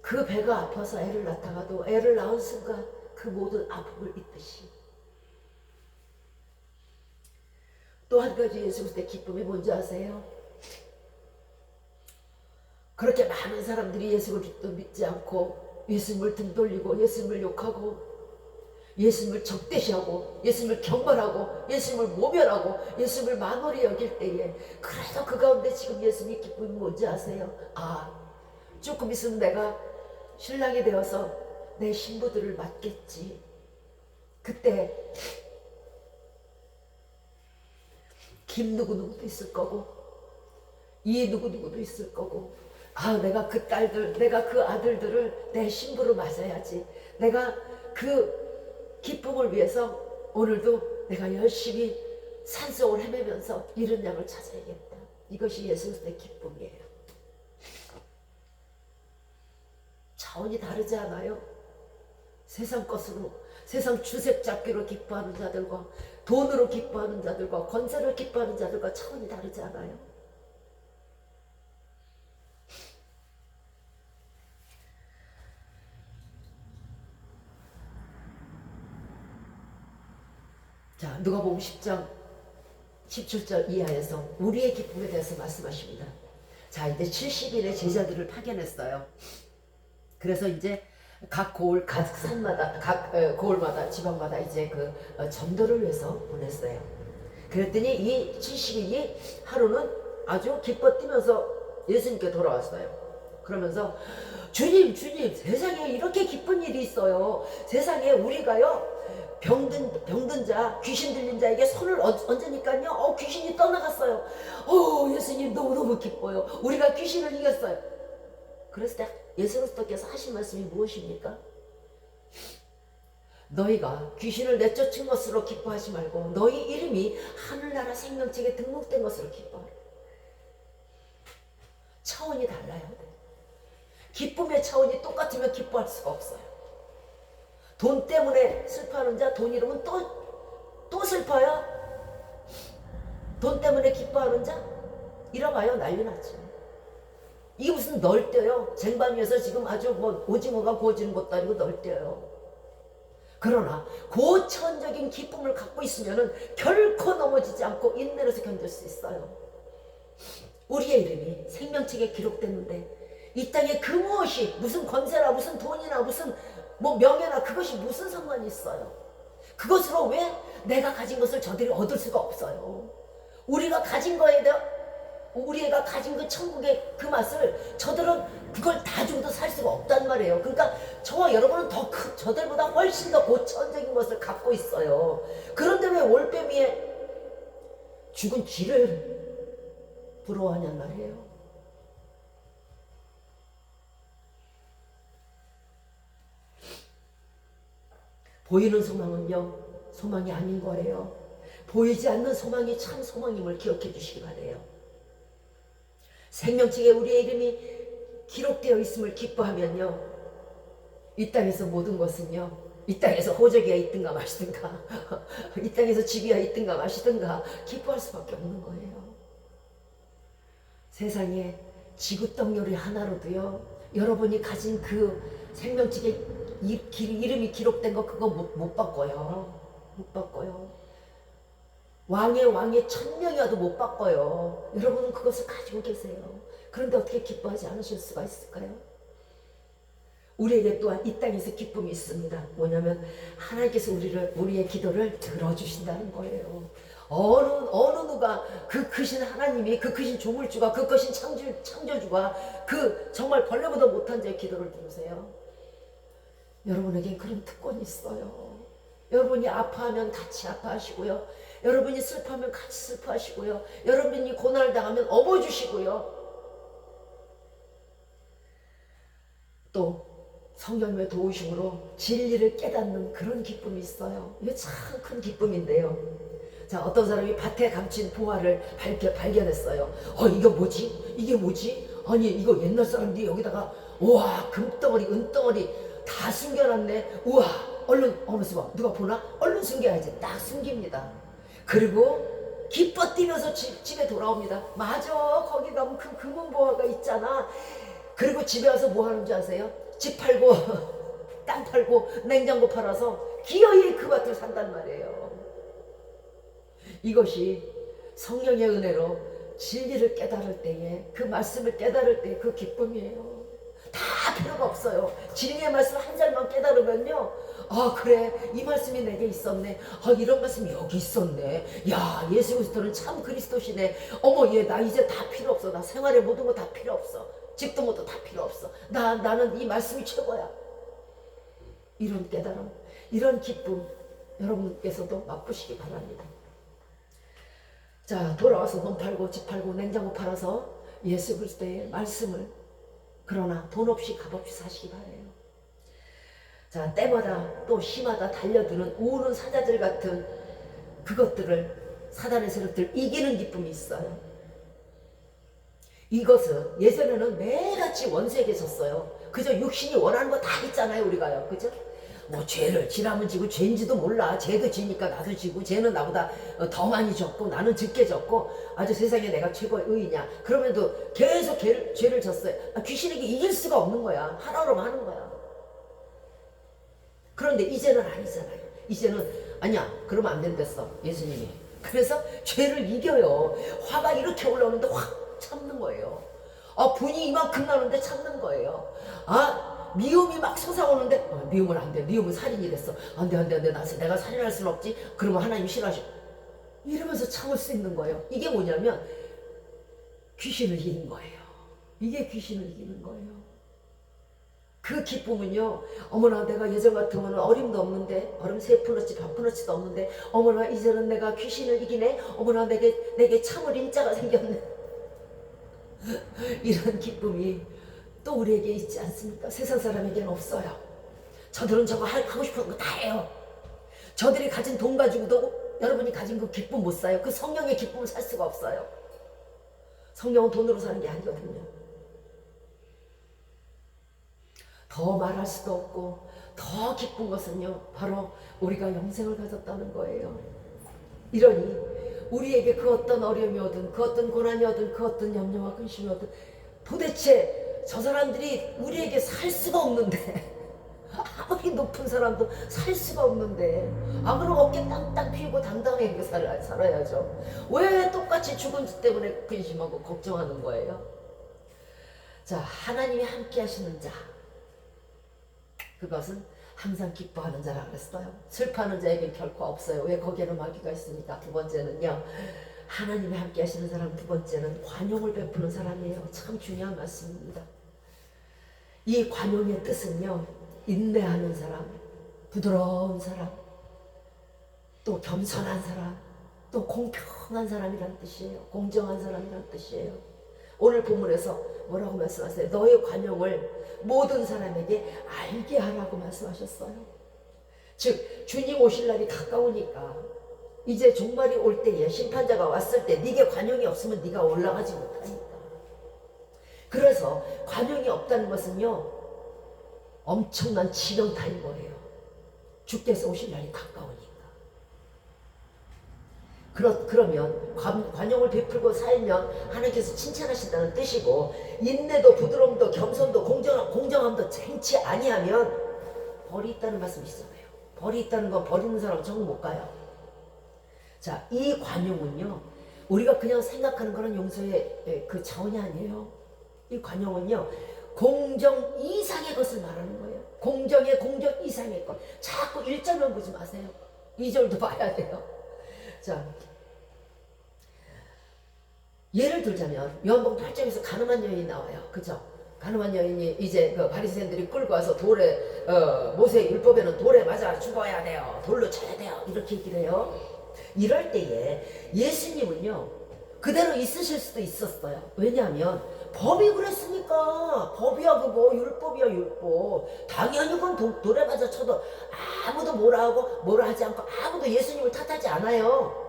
S3: 그 배가 아파서 애를 낳다가도 애를 낳은 순간 그 모든 아픔을 잊듯이, 또 한 가지 예수 그리스도의 기쁨이 뭔지 아세요? 그렇게 많은 사람들이 예수 그리스도 믿지 않고 예수님을 등 돌리고 예수님을 욕하고 예수님을 적대시하고 예수님을 경멸하고 예수님을 모멸하고 예수님을 만월히 여길 때에, 그래도 그 가운데 지금 예수님의 기쁨이 뭔지 아세요? 아, 조금 있으면 내가 신랑이 되어서 내 신부들을 맡겠지. 그때 김 누구누구도 있을 거고 이 누구누구도 있을 거고, 아, 내가 그 딸들, 내가 그 아들들을 내 신부로 맞아야지. 내가 그 기쁨을 위해서 오늘도 내가 열심히 산속을 헤매면서 잃은 양을 찾아야겠다. 이것이 예수 그리스도의 기쁨이에요. 차원이 다르지 않아요? 세상 것으로, 세상 주색 잡기로 기뻐하는 자들과 돈으로 기뻐하는 자들과 권세를 기뻐하는 자들과 차원이 다르지 않아요? 자, 누가복음 10장 17절 이하에서 우리의 기쁨에 대해서 말씀하십니다. 자, 이제 70일의 제자들을 파견했어요. 그래서 이제 각 고을, 각 산마다, 각 고을마다, 지방마다 이제 그 전도를 위해서 보냈어요. 그랬더니 이 70일이 하루는 아주 기뻐 뛰면서 예수님께 돌아왔어요. 그러면서 주님, 세상에 이렇게 기쁜 일이 있어요. 세상에 우리가요, 병든 자, 귀신 들린 자에게 손을 얹으니까요, 귀신이 떠나갔어요. 예수님 너무너무 기뻐요. 우리가 귀신을 이겼어요. 그랬을 때 예수 그리스도께서 하신 말씀이 무엇입니까? 너희가 귀신을 내쫓은 것으로 기뻐하지 말고 너희 이름이 하늘나라 생명책에 등록된 것으로 기뻐하라. 차원이 달라야 돼. 기쁨의 차원이 똑같으면 기뻐할 수가 없어요. 돈 때문에 슬퍼하는 자, 돈 잃으면 또 슬퍼요. 돈 때문에 기뻐하는 자, 잃어봐요. 난리 났지. 이게 무슨 널뛰어요. 쟁반 위에서 지금 아주 뭐 오징어가 구워지는 것도 아니고 널뛰어요. 그러나 고차원적인 기쁨을 갖고 있으면은 결코 넘어지지 않고 인내로서 견딜 수 있어요. 우리의 이름이 생명책에 기록됐는데 이 땅에 그 무엇이 무슨 권세나 무슨 돈이나 무슨 뭐 명예나 그것이 무슨 상관이 있어요. 그것으로 왜 내가 가진 것을 저들이 얻을 수가 없어요. 우리가 가진 거에 대해 우리가 가진 그 천국의 그 맛을 저들은 그걸 다 주고도 살 수가 없단 말이에요. 그러니까 저와 여러분은 더 저들보다 훨씬 더 고차원적인 것을 갖고 있어요. 그런데 왜 올빼미의 죽은 쥐를 부러워하냔 말이에요. 보이는 소망은요, 소망이 아닌 거예요. 보이지 않는 소망이 참 소망임을 기억해 주시기 바래요. 생명책에 우리의 이름이 기록되어 있음을 기뻐하면요, 이 땅에서 모든 것은요, 이 땅에서 호적이야 있든가 마시든가 이 땅에서 집이야 있든가 마시든가 기뻐할 수밖에 없는 거예요. 세상에 지구 떡요리 하나로도요, 여러분이 가진 그 생명책에 이름이 기록된 거 그거 못 바꿔요. 못 바꿔요. 왕의 1000명이어도 못 바꿔요. 여러분은 그것을 가지고 계세요. 그런데 어떻게 기뻐하지 않으실 수가 있을까요? 우리에게 또한 이 땅에서 기쁨이 있습니다. 뭐냐면 하나님께서 우리의 기도를 들어주신다는 거예요. 어느 누가 그 크신 하나님이, 그 크신 조물주가, 그 크신 창조주가 그 정말 벌레보다 못한 자의 기도를 들으세요. 여러분에게 그런 특권이 있어요. 여러분이 아파하면 같이 아파하시고요. 여러분이 슬퍼하면 같이 슬퍼하시고요. 여러분이 고난을 당하면 업어주시고요. 또 성령님의 도우심으로 진리를 깨닫는 그런 기쁨이 있어요. 이게 참 큰 기쁨인데요. 자, 어떤 사람이 밭에 감춘 보화를 발견했어요. 이거 뭐지? 이게 뭐지? 아니, 이거 옛날 사람들이 여기다가 우와, 금덩어리, 은덩어리 다 숨겨놨네. 우와, 얼른 어느새 봐. 누가 보나? 얼른 숨겨야지. 딱 숨깁니다. 그리고 기뻐 뛰면서 집에 돌아옵니다. 맞아, 거기 가면 그 금은보화가 있잖아. 그리고 집에 와서 뭐 하는 줄 아세요? 집 팔고 땅 팔고 냉장고 팔아서 기어이 그 밭을 산단 말이에요. 이것이 성령의 은혜로 진리를 깨달을 때에, 그 말씀을 깨달을 때의 그 기쁨이에요. 다 필요가 없어요. 진리의 말씀 한 절만 깨달으면요, 그래, 이 말씀이 내게 있었네. 이런 말씀이 여기 있었네. 야, 예수 그리스도는 참 그리스도시네. 어머, 나 이제 다 필요 없어. 나 생활의 모든 거 다 필요 없어. 집도 뭐도 다 필요 없어. 나는 이 말씀이 최고야. 이런 깨달음, 이런 기쁨 여러분께서도 맛보시기 바랍니다. 자, 돌아와서 돈 팔고 집 팔고 냉장고 팔아서 예수 그리스도의 말씀을, 그러나 돈 없이 값없이 사시기 바래요. 자, 때마다 또 시마다 달려드는 우는 사자들 같은 그것들을, 사단의 세력들 이기는 기쁨이 있어요. 이것은 예전에는 매같이 원수에 계셨어요. 그저 육신이 원하는 거 다 있잖아요, 우리가요. 그죠? 뭐 죄를 지라면 지고 죄인지도 몰라. 죄도 지니까 나도 지고, 죄는 나보다 더 많이 졌고 나는 적게 졌고 아주 세상에 내가 최고의 의인이야. 그러면도 계속 죄를 졌어요. 귀신에게 이길 수가 없는 거야. 하나로만 하는 거야. 그런데 이제는 아니잖아요. 이제는 아니야, 그러면 안 된댔어, 예수님이. 그래서 죄를 이겨요. 화가 이렇게 올라오는데 확 참는 거예요. 분이 이만큼 나는데 참는 거예요. 미움이 막 솟아오는데 미움은 안 돼. 미움은 살인이 됐어. 안 돼. 내가 살인할 수는 없지. 그러면 하나님 싫어하셔. 이러면서 참을 수 있는 거예요. 이게 뭐냐면 귀신을 이기는 거예요. 이게 귀신을 이기는 거예요. 그 기쁨은요, 어머나 내가 예전 같으면 어림도 없는데, 어림 3푼어치 반푼어치도 없는데, 어머나 이제는 내가 귀신을 이기네. 어머나 내게 참을 인자가 생겼네. 이런 기쁨이 또 우리에게 있지 않습니까? 세상 사람에게는 없어요. 저들은 저거 하고 싶은 거 다 해요. 저들이 가진 돈 가지고도 여러분이 가진 그 기쁨 못 사요. 그 성령의 기쁨을 살 수가 없어요. 성령은 돈으로 사는 게 아니거든요. 더 말할 수도 없고 더 기쁜 것은요 바로 우리가 영생을 가졌다는 거예요. 이러니 우리에게 그 어떤 어려움이 오든 그 어떤 고난이 오든 그 어떤 염려와 근심이 오든 도대체 저 사람들이 우리에게 살 수가 없는데 아무리 높은 사람도 살 수가 없는데 그럼 어깨 땅땅 피우고 당당하게 살아야죠. 왜 똑같이 죽은 지 때문에 근심하고 걱정하는 거예요? 자, 하나님이 함께 하시는 자, 그것은 항상 기뻐하는 자라 그랬어요. 슬퍼하는 자에게 결코 없어요. 왜? 거기에는 마귀가 있으니까. 두 번째는요, 하나님이 함께 하시는 사람, 두 번째는 관용을 베푸는 사람이에요. 참 중요한 말씀입니다. 이 관용의 뜻은요, 인내하는 사람, 부드러운 사람, 또 겸손한 사람, 또 공평한 사람이란 뜻이에요. 공정한 사람이란 뜻이에요. 오늘 본문에서 뭐라고 말씀하세요? 너의 관용을 모든 사람에게 알게 하라고 말씀하셨어요. 즉 주님 오실 날이 가까우니까 이제 종말이 올 때에 심판자가 왔을 때 네게 관용이 없으면 네가 올라가지 못하니까. 그래서 관용이 없다는 것은요 엄청난 치명타인 거예요. 주께서 오실 날이 가까우니까. 그러면 관용을 베풀고 살면 하나님께서 칭찬하신다는 뜻이고, 인내도 부드러움도 겸손도 공정함도 쟁치 아니하면 벌이 있다는 말씀이시잖아요. 벌이 있다는 건 버리는 사람은 정 못 가요. 자, 이 관용은요 우리가 그냥 생각하는 그런 용서의 그 차원이 아니에요. 이 관용은요 공정 이상의 것을 말하는 거예요. 공정 이상의 것. 자꾸 1절만 보지 마세요. 2절도 봐야 돼요. 자, 예를 들자면 요한복음 8장에서 가늠한 여인이 나와요. 그죠? 가늠한 여인이 이제 그 바리새인들이 끌고 와서 돌에 모세 율법에는 돌에 맞아 죽어야 돼요. 돌로 쳐야 돼요. 이렇게 얘기를 해요. 이럴 때에 예수님은요 그대로 있으실 수도 있었어요. 왜냐하면 법이 그랬으니까. 법이야 그거, 율법이야 율법. 당연히 그건 돌에 맞아 쳐도 아무도 뭐라 하지 않고 아무도 예수님을 탓하지 않아요.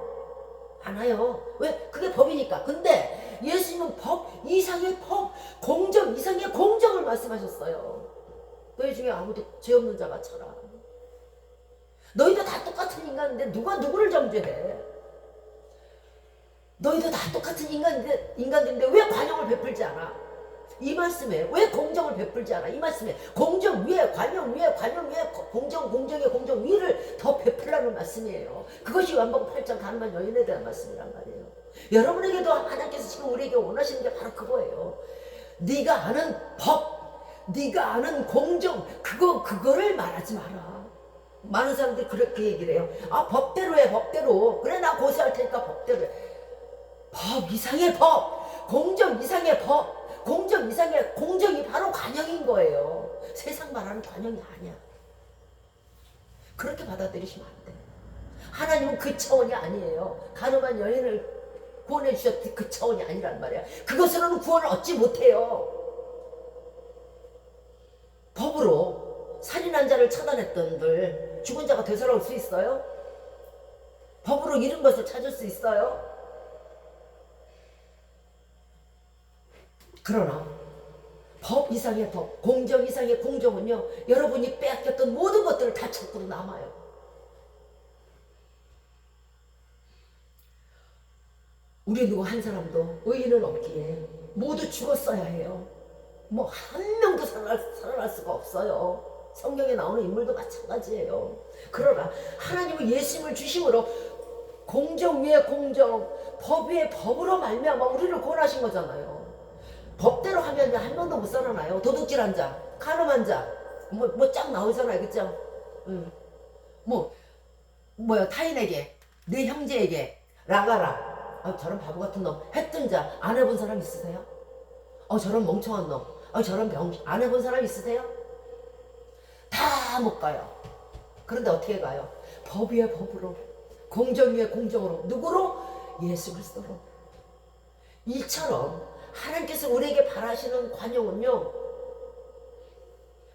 S3: 왜? 그게 법이니까. 근데 예수님은 법 이상의 법, 공정 이상의 공정을 말씀하셨어요. 너희 중에 아무도 죄 없는 자가 쳐라. 너희도 다 똑같은 인간인데 누가 누구를 정죄해? 너희도 다 똑같은 인간들인데 왜 관용을 베풀지 않아? 이 말씀에 왜 공정을 베풀지 않아? 이 말씀에 공정 위에 관용 위에 공정의 공정 위를 더 베풀라는 말씀이에요. 그것이 요한복음 8장 가늠한 여인에 대한 말씀이란 말이에요. 여러분에게도 하나님께서 지금 우리에게 원하시는 게 바로 그거예요. 네가 아는 법, 네가 아는 공정, 그거를 말하지 마라. 많은 사람들이 그렇게 얘기를 해요. 법대로 해, 법대로. 그래, 나 고소할 테니까 법대로 해. 법 이상의 법, 공정 이상의 법, 공정 이상의 공정이 바로 관용인 거예요. 세상 말하는 관용이 아니야. 그렇게 받아들이시면 안 돼. 하나님은 그 차원이 아니에요. 가늠한 여인을 구원해 주셨듯이 그 차원이 아니란 말이야. 그것으로는 구원을 얻지 못해요. 법으로 살인한 자를 처단했던들 죽은 자가 되살아올 수 있어요? 법으로 잃은 것을 찾을 수 있어요? 그러나 법 이상의 법, 공정 이상의 공정은요 여러분이 빼앗겼던 모든 것들을 다 찾고도 남아요. 우리 누구 한 사람도 의인은 없기에 모두 죽었어야 해요. 뭐 한 명도 살아날 수가 없어요. 성경에 나오는 인물도 마찬가지예요. 그러나 하나님은 예수님을 주심으로 공정 위에 공정, 법 위에 법으로 말미암아 우리를 구원하신 거잖아요. 법대로 하면 한 명도 못 살아나요. 도둑질한 자, 가늠한 자, 뭐 쫙 나오잖아요, 그죠? 타인에게, 내 형제에게 나가라. 저런 바보 같은 놈, 했던 자, 안 해본 사람 있으세요? 저런 멍청한 놈, 저런 병신, 안 해본 사람 있으세요? 다 못 가요. 그런데 어떻게 가요? 법 위에 법으로, 공정 위에 공정으로, 누구로? 예수 그리스도로. 이처럼 하나님께서 우리에게 바라시는 관용은요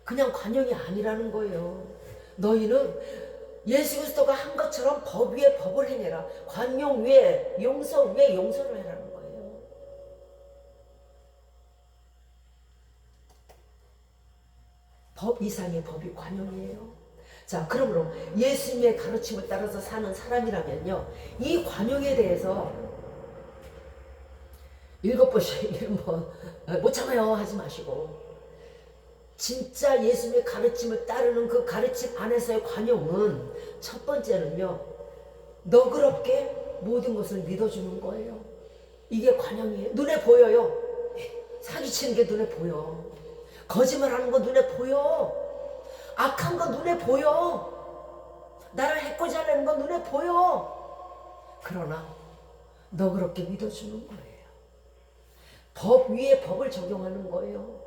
S3: 그냥 관용이 아니라는 거예요. 너희는 예수 그리스도가 한 것처럼 법 위에 법을 행해라. 관용 위에 용서 위에 용서를 해라는 거예요. 법 이상의 법이 관용이에요. 자, 그러므로 예수님의 가르침을 따라서 사는 사람이라면요, 이 관용에 대해서 7번씩 못 참아요 하지 마시고, 진짜 예수님의 가르침을 따르는 그 가르침 안에서의 관용은 첫 번째는요, 너그럽게 모든 것을 믿어주는 거예요. 이게 관용이에요. 눈에 보여요. 사기치는 게 눈에 보여. 거짓말하는 거 눈에 보여. 악한 거 눈에 보여. 나를 해코지 하려는 거 눈에 보여. 그러나 너그럽게 믿어주는 거예요. 법 위에 법을 적용하는 거예요.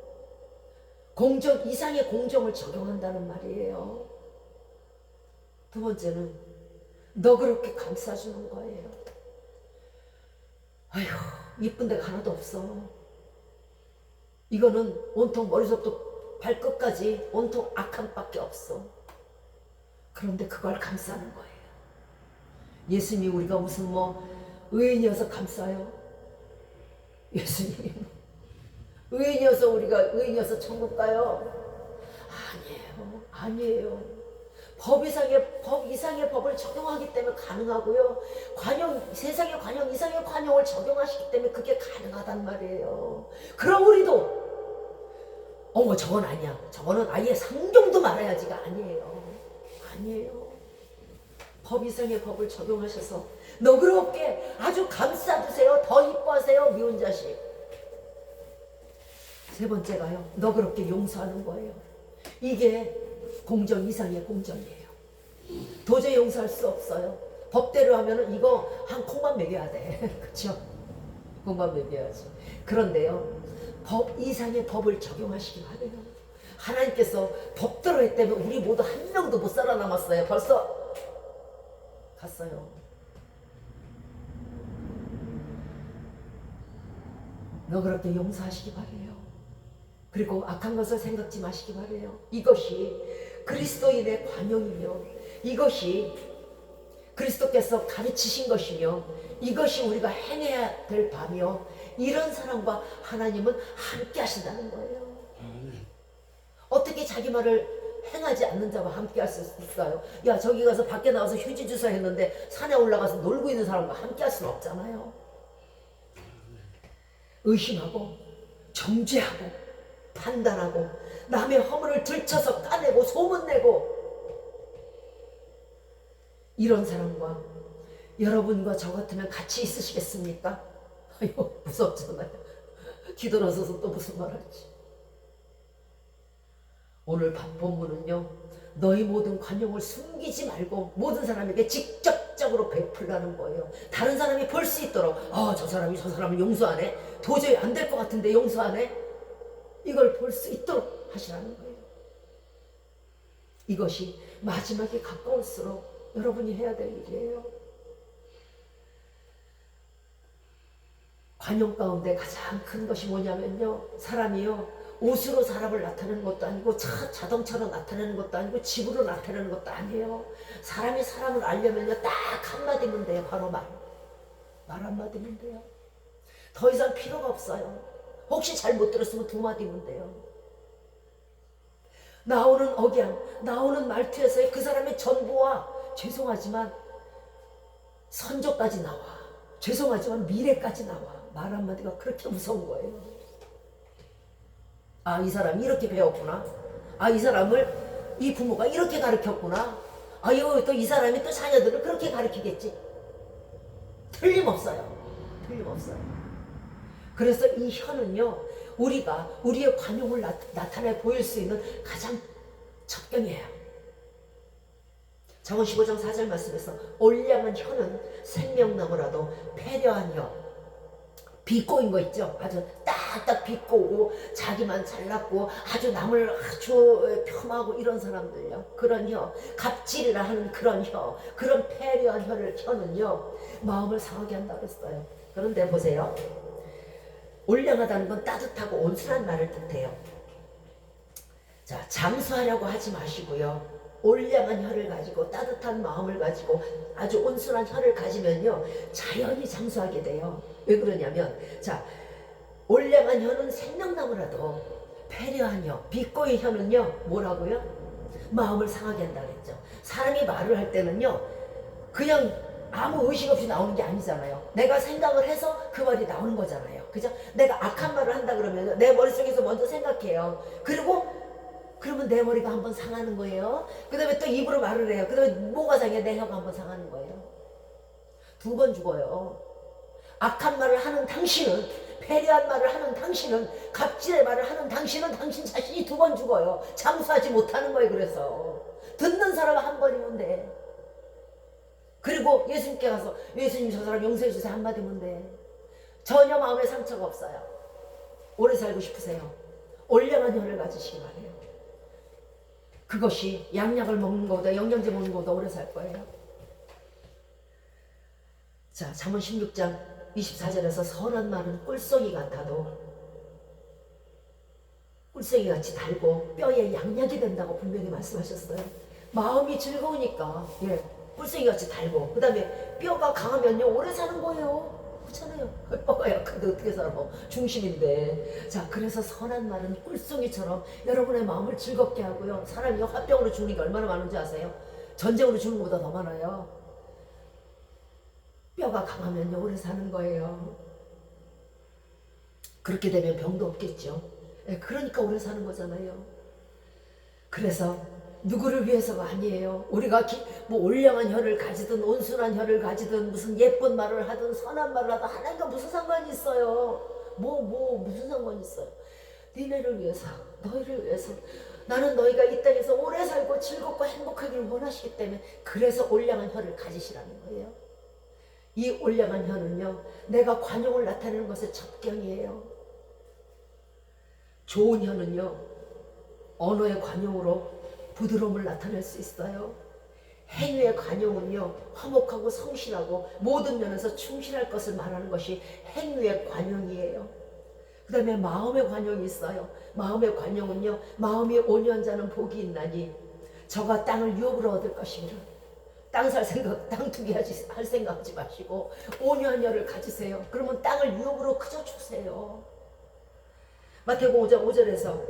S3: 공정 이상의 공정을 적용한다는 말이에요. 두 번째는 너그럽게 감싸주는 거예요. 아휴, 이쁜 데가 하나도 없어. 이거는 온통 머리부터 발끝까지 온통 악함밖에 없어. 그런데 그걸 감싸는 거예요. 예수님이 우리가 무슨 의인이어서 감싸요? 예수님이 의인이어서 우리가 의인이어서 천국 가요? 아니에요. 아니에요. 법 이상의 법을 적용하기 때문에 가능하고요. 세상의 관용 이상의 관용을 적용하시기 때문에 그게 가능하단 말이에요. 그럼 우리도 저건 아니야. 저거는 아예 상종도 말아야지가 아니에요. 아니에요. 법 이상의 법을 적용하셔서 너그럽게 아주 감싸주세요. 더 이뻐하세요. 미운 자식. 세 번째가요, 너그럽게 용서하는 거예요. 이게 공정 이상의 공정이에요. 도저히 용서할 수 없어요. 법대로 하면은 이거 한 콩만 먹여야 돼. 그렇죠? 콩만 먹여야지. 그런데요, 법 이상의 법을 적용하시기 바래요. 하나님께서 법대로 했다면 우리 모두 한 명도 못 살아남았어요. 벌써 갔어요. 너그럽게 용서하시기 바래요. 그리고 악한 것을 생각지 마시기 바래요. 이것이 그리스도인의 관용이며, 이것이 그리스도께서 가르치신 것이며, 이것이 우리가 행해야 될 바며, 이런 사람과 하나님은 함께 하신다는 거예요. 어떻게 자기 말을 행하지 않는 자와 함께 할 수 있어요? 야, 저기 가서 밖에 나와서 휴지 주사 했는데 산에 올라가서 놀고 있는 사람과 함께 할 수는 없잖아요. 의심하고 정죄하고 판단하고 남의 허물을 들춰서 까내고 소문내고, 이런 사람과 여러분과 저 같으면 같이 있으시겠습니까? 아유, 무섭잖아요. 뒤돌아서서 또 무슨 말 할지. 오늘 본문은요, 너희 모든 관용을 숨기지 말고 모든 사람에게 직접적으로 베풀라는 거예요. 다른 사람이 볼 수 있도록, 저 사람이 저 사람을 용서하네, 도저히 안 될 것 같은데 용서하네, 이걸 볼 수 있도록 하시라는 거예요. 이것이 마지막에 가까울수록 여러분이 해야 될 일이에요. 관용 가운데 가장 큰 것이 뭐냐면요, 사람이요, 옷으로 사람을 나타내는 것도 아니고 자동차로 나타내는 것도 아니고 집으로 나타내는 것도 아니에요. 사람이 사람을 알려면요, 딱 한마디면 돼요. 바로 말 한마디면 돼요. 더 이상 필요가 없어요. 혹시 잘 못 들었으면 2마디면 돼요. 나오는 억양, 나오는 말투에서의 그 사람의 전부와, 죄송하지만 선조까지 나와, 죄송하지만 미래까지 나와. 말 한마디가 그렇게 무서운 거예요. 이 사람이 이렇게 배웠구나. 이 사람을 이 부모가 이렇게 가르쳤구나. 또 이 사람이 또 자녀들을 그렇게 가르치겠지. 틀림없어요. 틀림없어요. 그래서 이 혀는요, 우리가 우리의 관용을 나타내 보일 수 있는 가장 첩경이에요. 잠언 15장 4절 말씀에서 올량한 혀는 생명나무라도 패려한 혀, 비꼬인 거 있죠? 아주 딱딱 비꼬고 자기만 잘났고 아주 남을 아주 폄하고 이런 사람들요, 그런 혀, 갑질이라 하는 그런 혀, 그런 패려한 혀는요, 마음을 상하게 한다 그랬어요. 그런데 보세요, 올량하다는 건 따뜻하고 온순한 말을 뜻해요. 자, 장수하려고 하지 마시고요, 올량한 혀를 가지고 따뜻한 마음을 가지고 아주 온순한 혀를 가지면요, 자연히 장수하게 돼요. 왜 그러냐면, 자, 올량한 혀는 생명나무라도 패려한 혀, 비꼬인 혀는요 뭐라고요? 마음을 상하게 한다 그랬죠. 사람이 말을 할 때는요 그냥 아무 의식 없이 나오는 게 아니잖아요. 내가 생각을 해서 그 말이 나오는 거잖아요. 그죠? 내가 악한 말을 한다 그러면 내 머릿속에서 먼저 생각해요. 그러면 내 머리가 한번 상하는 거예요. 그 다음에 또 입으로 말을 해요. 그 다음에 뭐가 상해? 내 혀가 한번 상하는 거예요. 2번 죽어요. 악한 말을 하는 당신은, 패려한 말을 하는 당신은, 갑질의 말을 하는 당신은 당신 자신이 2번 죽어요. 장수하지 못하는 거예요. 그래서 듣는 사람은 한 번이면 돼. 그리고 예수님께 가서 예수님 저 사람 용서해 주세요 한마디면 돼. 전혀 마음에 상처가 없어요. 오래 살고 싶으세요? 올량한 혀를 가지시기 바래요. 그것이 양약을 먹는 것보다 영양제 먹는 것보다 오래 살 거예요. 자, 잠언 16장 24절에서 선한 말은 꿀송이 같아도 꿀송이 같이 달고 뼈에 양약이 된다고 분명히 말씀하셨어요. 마음이 즐거우니까 꿀송이 같이 달고 그 다음에 뼈가 강하면요 오래 사는 거예요. 그렇잖아요. 뼈가 약한데 어떻게 살아? 중심인데. 자, 그래서 선한 말은 꿀송이처럼 여러분의 마음을 즐겁게 하고요. 사람이 화병으로 죽는 게 얼마나 많은지 아세요? 전쟁으로 죽는 것보다 더 많아요. 뼈가 강하면요 오래 사는 거예요. 그렇게 되면 병도 없겠죠. 그러니까 오래 사는 거잖아요. 그래서 누구를 위해서가 아니에요. 우리가 뭐 올량한 혀를 가지든 온순한 혀를 가지든 무슨 예쁜 말을 하든 선한 말을 하든 하나님과 무슨 상관이 있어요. 무슨 상관이 있어요. 니네를 위해서, 너희를 위해서. 나는 너희가 이 땅에서 오래 살고 즐겁고 행복하기를 원하시기 때문에 그래서 올량한 혀를 가지시라는 거예요. 이 올량한 혀는요 내가 관용을 나타내는 것의 첩경이에요. 좋은 혀는요 언어의 관용으로 부드러움을 나타낼 수 있어요. 행위의 관용은요 화목하고 성실하고 모든 면에서 충실할 것을 말하는 것이 행위의 관용이에요. 그 다음에 마음의 관용이 있어요. 마음의 관용은요 마음이 온유한 자는 복이 있나니 저가 땅을 유업으로 얻을 것이니라. 땅 살 생각, 땅 투기 할 생각 하지 마시고 온유한 혀를 가지세요. 그러면 땅을 유업으로 그저 주세요. 마태복음 5장 5절에서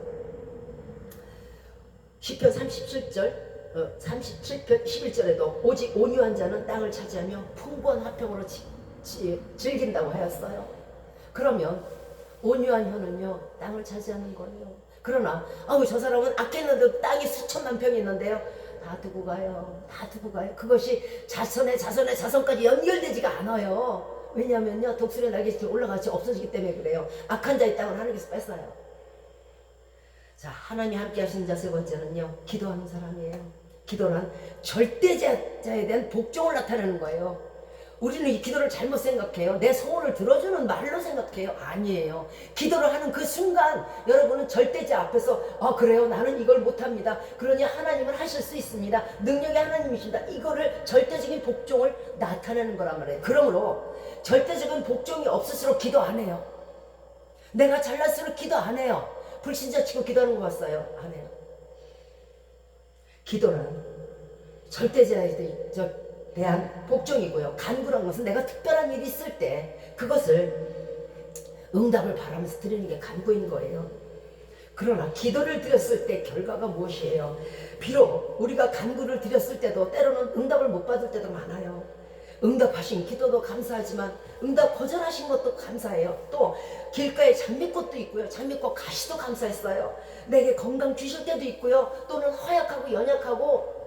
S3: 시편 37편 11절에도 오직 온유한 자는 땅을 차지하며 풍부한 화평으로 즐긴다고 하였어요. 그러면 온유한 혀는요 땅을 차지하는 거예요. 그러나 저 사람은 아꼈는데 땅이 수천만 평이 있는데요 다 두고 가요. 다 두고 가요. 그것이 자손까지 연결되지가 않아요. 왜냐하면요 독수리 날개짓이 올라가지 없어지기 때문에 그래요. 악한 자의 땅을 하나님께서 뺐어요. 자, 하나님이 함께 하시는 자 세 번째는요 기도하는 사람이에요. 기도란 절대자에 대한 복종을 나타내는 거예요. 우리는 이 기도를 잘못 생각해요. 내 소원을 들어주는 말로 생각해요. 아니에요. 기도를 하는 그 순간 여러분은 절대자 앞에서 그래요 나는 이걸 못합니다. 그러니 하나님은 하실 수 있습니다. 능력이 하나님이십니다. 이거를 절대적인 복종을 나타내는 거란 말이에요. 그러므로 절대적인 복종이 없을수록 기도 안 해요. 내가 잘날수록 기도 안 해요. 불신자 치고 기도하는 거 봤어요? 안 해요. 기도는 절대자에 대한 복종이고요. 간구란 것은 내가 특별한 일이 있을 때 그것을 응답을 바라면서 드리는 게 간구인 거예요. 그러나 기도를 드렸을 때 결과가 무엇이에요? 비록 우리가 간구를 드렸을 때도 때로는 응답을 못 받을 때도 많아요. 응답하신 기도도 감사하지만 응답 거절하신 것도 감사해요. 또 길가에 장미꽃도 있고요. 장미꽃 가시도 감사했어요. 내게 건강 주실 때도 있고요. 또는 허약하고 연약하고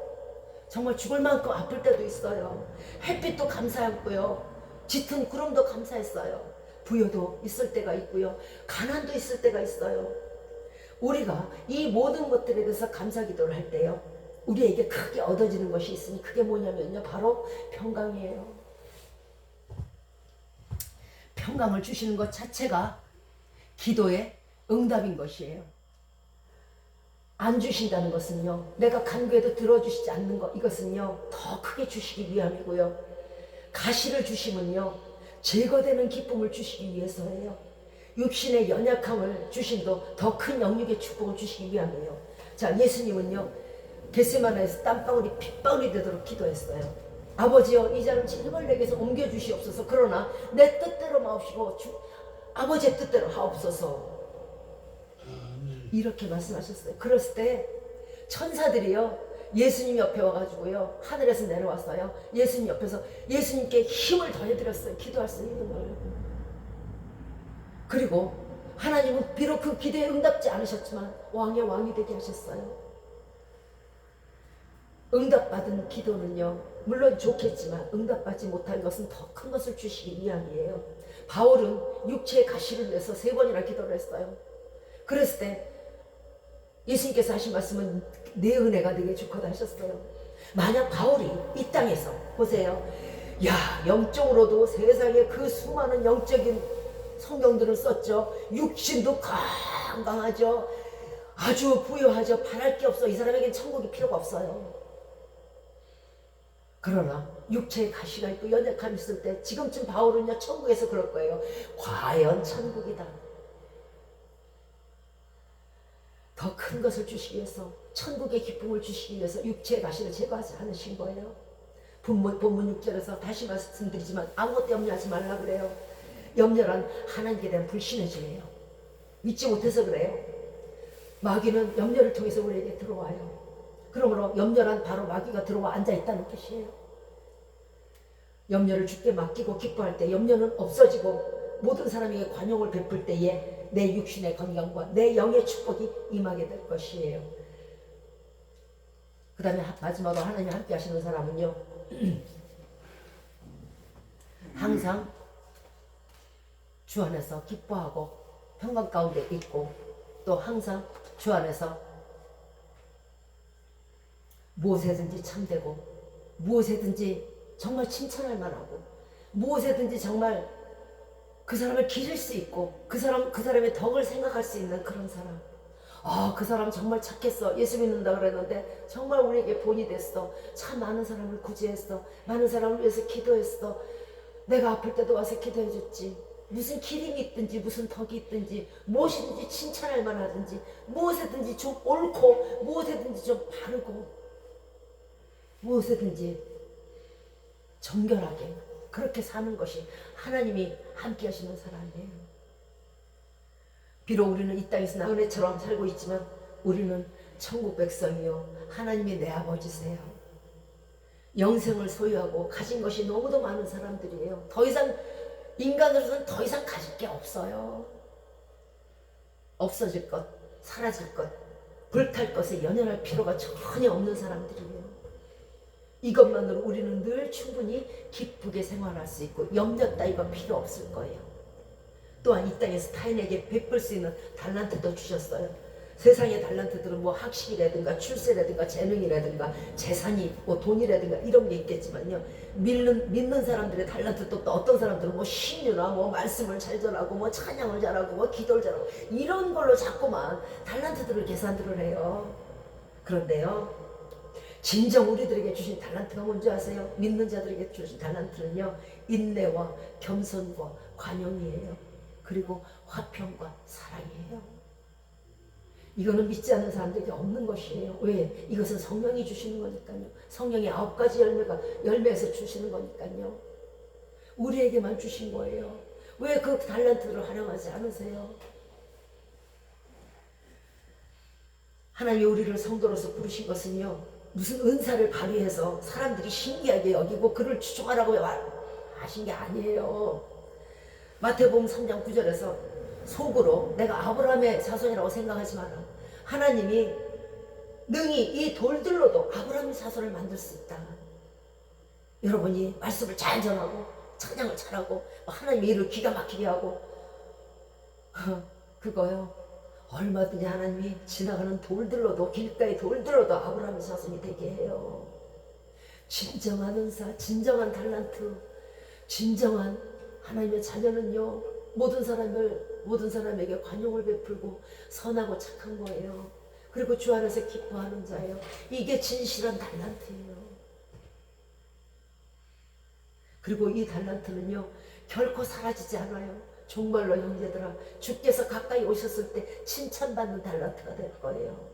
S3: 정말 죽을 만큼 아플 때도 있어요. 햇빛도 감사했고요. 짙은 구름도 감사했어요. 부여도 있을 때가 있고요. 가난도 있을 때가 있어요. 우리가 이 모든 것들에 대해서 감사 기도를 할 때요 우리에게 크게 얻어지는 것이 있으니 그게 뭐냐면요 바로 평강이에요. 평강을 주시는 것 자체가 기도의 응답인 것이에요. 안 주신다는 것은요 내가 간구해도 들어주시지 않는 것 이것은요 더 크게 주시기 위함이고요. 가시를 주심은요 제거되는 기쁨을 주시기 위해서예요. 육신의 연약함을 주심도 더 큰 영육의 축복을 주시기 위함이에요. 자, 예수님은요 겟세마네에서 땀방울이 핏방울이 되도록 기도했어요. 아버지여 이 잔을 제발 내게서 옮겨주시옵소서. 그러나 내 뜻대로 마옵시고 아버지의 뜻대로 하옵소서. 이렇게 말씀하셨어요. 그랬을 때 천사들이요 예수님 옆에 와가지고요 하늘에서 내려왔어요. 예수님 옆에서 예수님께 힘을 더해드렸어요. 기도할 수 있는 걸. 그리고 하나님은 비록 그 기도에 응답지 않으셨지만 왕의 왕이 되게 하셨어요. 응답받은 기도는요 물론 좋겠지만 응답받지 못한 것은 더 큰 것을 주시기 위함이에요. 바울은 육체의 가시를 위해서 3번이나 기도를 했어요. 그랬을 때 예수님께서 하신 말씀은 내 은혜가 내게 주거다 하셨어요. 만약 바울이 이 땅에서 보세요. 야 영적으로도 세상에 그 수많은 영적인 성경들을 썼죠. 육신도 강강하죠. 아주 부유하죠. 바랄 게 없어. 이 사람에겐 천국이 필요가 없어요. 그러나 육체의 가시가 있고 연약함이 있을 때 지금쯤 바울은요 천국에서 그럴 거예요. 과연 천국이다. 더 큰 것을 주시기 위해서 천국의 기쁨을 주시기 위해서 육체의 가시를 제거하지 않으신 거예요. 본문 6절에서 다시 말씀드리지만 아무것도 염려하지 말라 그래요. 염려란 하나님께 대한 불신의 죄예요. 믿지 못해서 그래요. 마귀는 염려를 통해서 우리에게 들어와요. 그러므로 염려란 바로 마귀가 들어와 앉아있다는 뜻이에요. 염려를 주께 맡기고 기뻐할 때 염려는 없어지고 모든 사람에게 관용을 베풀 때에 내 육신의 건강과 내 영의 축복이 임하게 될 것이에요. 그 다음에 마지막으로 하나님 함께 하시는 사람은요 항상 주 안에서 기뻐하고 평강 가운데 있고 또 항상 주 안에서 무엇에든지 참되고 무엇에든지 정말 칭찬할 만하고 무엇에든지 정말 그 사람을 기릴 수 있고 그 사람의 덕을 생각할 수 있는 그런 사람. 아, 그 사람 정말 착했어. 예수 믿는다 그랬는데 정말 우리에게 본이 됐어. 참 많은 사람을 구제했어. 많은 사람을 위해서 기도했어. 내가 아플 때도 와서 기도해 줬지. 무슨 기림이 있든지 무슨 덕이 있든지 무엇이든지 칭찬할 만하든지 무엇에든지 좀 옳고 무엇에든지 좀 바르고 무엇에든지 정결하게 그렇게 사는 것이 하나님이 함께 하시는 사람이에요. 비록 우리는 이 땅에서 나그네처럼 살고 있지만 우리는 천국 백성이요 하나님이 내 아버지세요. 영생을 소유하고 가진 것이 너무도 많은 사람들이에요. 더 이상 인간으로서는 더 이상 가질 게 없어요. 없어질 것, 사라질 것, 불탈 것에 연연할 필요가 전혀 없는 사람들이에요. 이것만으로 우리는 늘 충분히 기쁘게 생활할 수 있고 염려 따위가 필요 없을 거예요. 또한 이 땅에서 타인에게 베풀 수 있는 달란트도 주셨어요. 세상의 달란트들은 뭐 학식이라든가 출세라든가 재능이라든가 재산이 뭐 돈이라든가 이런 게 있겠지만요. 믿는 사람들의 달란트도 또 어떤 사람들은 뭐 신유나 뭐 말씀을 잘 전하고 뭐 찬양을 잘하고 뭐 기도를 잘하고 이런 걸로 자꾸만 달란트들을 계산들을 해요. 그런데요. 진정 우리들에게 주신 달란트가 뭔지 아세요? 믿는 자들에게 주신 달란트는요. 인내와 겸손과 관용이에요. 그리고 화평과 사랑이에요. 이거는 믿지 않는 사람들에게 없는 것이에요. 왜? 이것은 성령이 주시는 거니까요. 성령의 9가지 열매에서 주시는 거니까요. 우리에게만 주신 거예요. 왜 그 달란트를 활용하지 않으세요? 하나님이 우리를 성도로서 부르신 것은요. 무슨 은사를 발휘해서 사람들이 신기하게 여기고 그를 추종하라고 하신 게 아니에요. 마태복음 3장 9절에서 속으로 내가 아브라함의 자손이라고 생각하지 마라. 하나님이 능히 이 돌들로도 아브라함의 자손을 만들 수 있다. 여러분이 말씀을 잘 전하고 찬양을 잘하고 하나님의 일을 기가 막히게 하고 그거요. 얼마든지 하나님이 지나가는 돌들로도 길가의 돌들로도 아브라함의 자손이 되게 해요. 진정한 은사, 진정한 달란트, 진정한 하나님의 자녀는요. 모든 사람에게 관용을 베풀고 선하고 착한 거예요. 그리고 주 안에서 기뻐하는 자예요. 이게 진실한 달란트예요. 그리고 이 달란트는요. 결코 사라지지 않아요. 정말로 형제들아, 주께서 가까이 오셨을 때 칭찬받는 달란트가 될 거예요.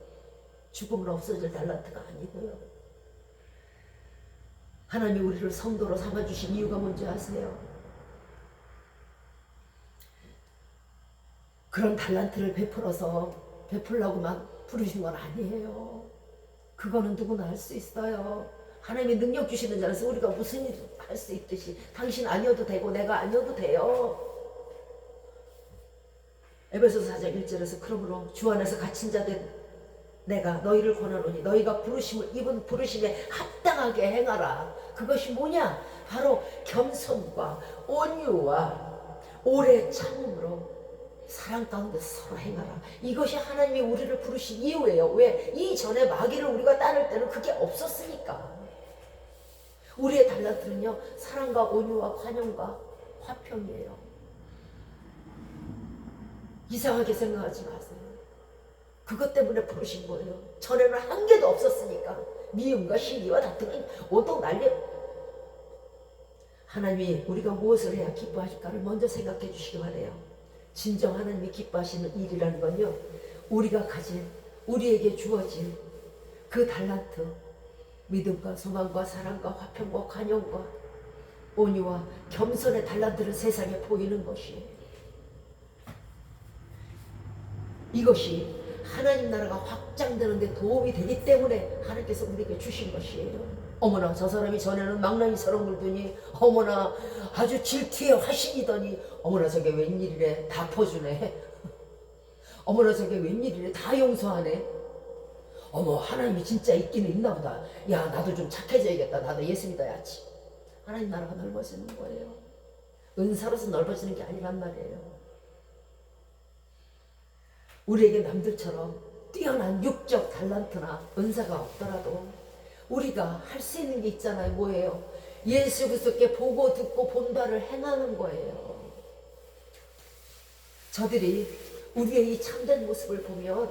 S3: 죽음은 없어질 달란트가 아니고요. 하나님이 우리를 성도로 삼아주신 이유가 뭔지 아세요? 그런 달란트를 베풀어서 베풀라고만 부르신 건 아니에요. 그거는 누구나 할 수 있어요. 하나님이 능력 주시는 자라서 우리가 무슨 일 할 수 있듯이 당신 아니어도 되고 내가 아니어도 돼요. 에베소서 4장 1절에서 그러므로 주 안에서 갇힌 자된 내가 너희를 권하노니 너희가 부르심을 입은 부르심에 합당하게 행하라. 그것이 뭐냐? 바로 겸손과 온유와 오래 참음으로 사랑 가운데 서로 행하라. 이것이 하나님이 우리를 부르신 이유예요. 왜? 이전에 마귀를 우리가 따를 때는 그게 없었으니까. 우리의 달란트는요, 사랑과 온유와 관용과 화평이에요. 이상하게 생각하지 마세요. 그것 때문에 부르신 거예요. 전에는 한 개도 없었으니까. 미움과 시기와 다툼이 온통 난리. 하나님이 우리가 무엇을 해야 기뻐하실까를 먼저 생각해 주시기 바래요. 진정 하나님이 기뻐하시는 일이라는 건요, 우리가 가진, 우리에게 주어진 그 달란트, 믿음과 소망과 사랑과 화평과 관용과 온유와 겸손의 달란트를 세상에 보이는 것이에요. 이것이 하나님 나라가 확장되는 데 도움이 되기 때문에 하나님께서 우리에게 주신 것이에요. 어머나 저 사람이 전에는 망나니처럼 굴더니 어머나 아주 질투의 화신이더니 어머나 저게 웬일이래 다 퍼주네. 어머나 저게 웬일이래 다 용서하네. 어머 하나님이 진짜 있기는 있나 보다. 야 나도 좀 착해져야겠다. 나도 예수 믿어야지. 하나님 나라가 넓어지는 거예요. 은사로서 넓어지는 게 아니란 말이에요. 우리에게 남들처럼 뛰어난 육적 달란트나 은사가 없더라도 우리가 할 수 있는 게 있잖아요. 뭐예요? 예수 그리스도께 보고 듣고 본 바를 행하는 거예요. 저들이 우리의 이 참된 모습을 보면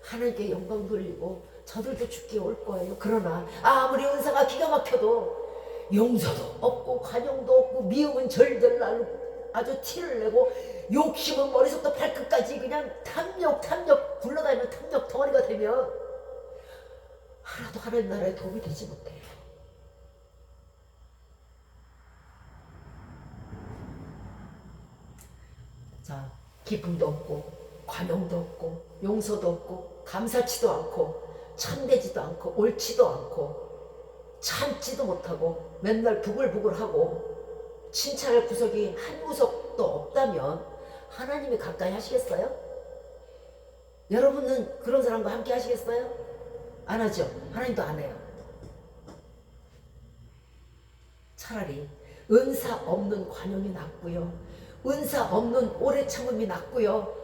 S3: 하나님께 영광 돌리고 저들도 죽게 올 거예요. 그러나 아무리 은사가 기가 막혀도 용서도 없고 관용도 없고 미움은 절절 나고 아주 티를 내고 욕심은 머리부터 발끝까지 그냥 탐욕 굴러다니는 탐욕 덩어리가 되면 하나도 하나님 나라에 도움이 되지 못해요. 자, 기쁨도 없고 관용도 없고 용서도 없고 감사치도 않고 참되지도 않고 옳지도 않고 참지도 못하고 맨날 부글부글하고 칭찬할 구석이 한 구석도 없다면 하나님이 가까이 하시겠어요? 여러분은 그런 사람과 함께 하시겠어요? 안 하죠. 하나님도 안 해요. 차라리 은사 없는 관용이 낫고요. 은사 없는 오래 참음이 낫고요.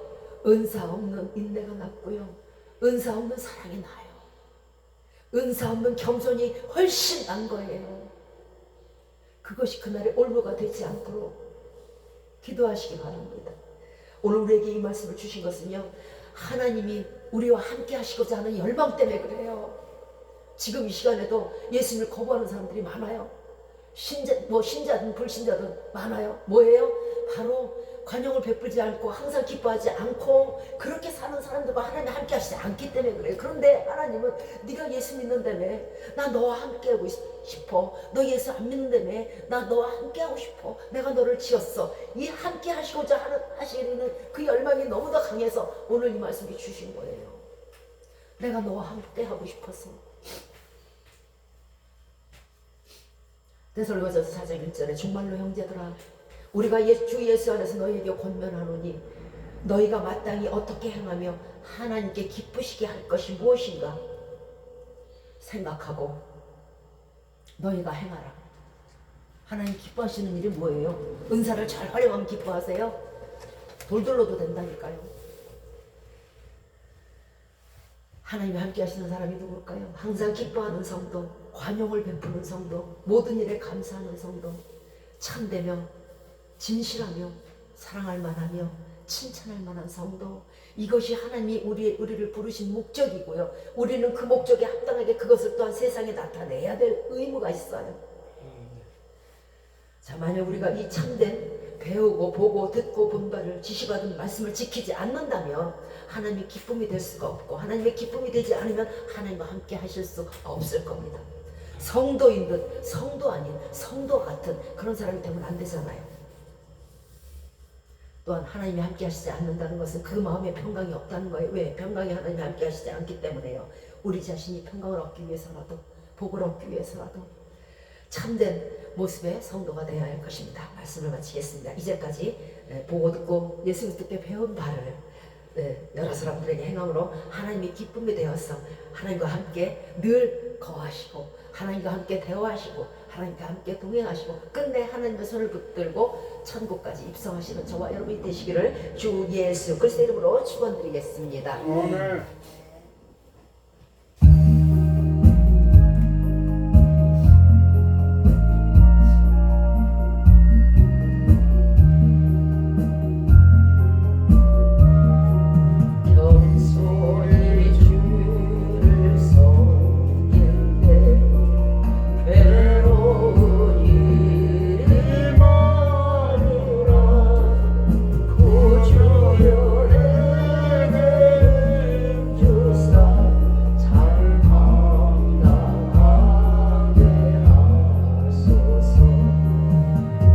S3: 은사 없는 인내가 낫고요. 은사 없는 사랑이 나아요. 은사 없는 겸손이 훨씬 난 거예요. 그것이 그날의 올무가 되지 않도록 기도하시기 바랍니다. 오늘 우리에게 이 말씀을 주신 것은요, 하나님이 우리와 함께 하시고자 하는 열망 때문에 그래요. 지금 이 시간에도 예수님을 거부하는 사람들이 많아요. 신자든 불신자든 많아요. 뭐예요? 바로 관용을 베풀지 않고 항상 기뻐하지 않고 그렇게 사는 사람들과 하나님이 함께 하시지 않기 때문에 그래요. 그런데 하나님은 네가 예수 믿는다며 나 너와 함께 하고 싶어. 너 예수 안 믿는다며 나 너와 함께 하고 싶어. 내가 너를 지었어. 이 함께 하시고자 하시는 그 열망이 너무나 강해서 오늘 이 말씀을 주신 거예요. 내가 너와 함께 하고 싶어서. 데살로니가전서 4장 1절에 정말로 형제들아 우리가 주 예수 안에서 너희에게 권면하노니 너희가 마땅히 어떻게 행하며 하나님께 기쁘시게 할 것이 무엇인가 생각하고 너희가 행하라. 하나님 기뻐하시는 일이 뭐예요? 은사를 잘 활용하면 기뻐하세요? 돌돌로도 된다니까요. 하나님이 함께 하시는 사람이 누굴까요? 항상 기뻐하는 성도, 관용을 베푸는 성도, 모든 일에 감사하는 성도, 참되며 진실하며 사랑할 만하며 칭찬할 만한 성도. 이것이 하나님이 우리를 부르신 목적이고요. 우리는 그 목적에 합당하게 그것을 또한 세상에 나타내야 될 의무가 있어요. 자, 만약 우리가 이 참된 배우고 보고 듣고 본 바를 지시받은 말씀을 지키지 않는다면 하나님의 기쁨이 될 수가 없고 하나님의 기쁨이 되지 않으면 하나님과 함께 하실 수 없을 겁니다. 성도인 듯 성도 아닌 성도 같은 그런 사람이 되면 안 되잖아요. 또한 하나님이 함께 하시지 않는다는 것은 그 마음에 평강이 없다는 거예요. 왜? 평강이 하나님이 함께 하시지 않기 때문에요. 우리 자신이 평강을 얻기 위해서라도, 복을 얻기 위해서라도 참된 모습의 성도가 되어야 할 것입니다. 말씀을 마치겠습니다. 이제까지 보고 듣고 예수 그리스도께 배운 바를 여러 사람들에게 행함으로 하나님이 기쁨이 되어서 하나님과 함께 늘 거하시고 하나님과 함께 대화하시고 하나님과 함께 동행하시고 끝내 하나님의 손을 붙들고 천국까지 입성하시는 저와 여러분이 되시기를 주 예수 그리스도 이름으로 축원드리겠습니다.
S2: 아멘.
S3: 경솔히 주를 섬길 때 괴로운 일이 많으라 구주여 내게 주사 잘 감당하게 하소서.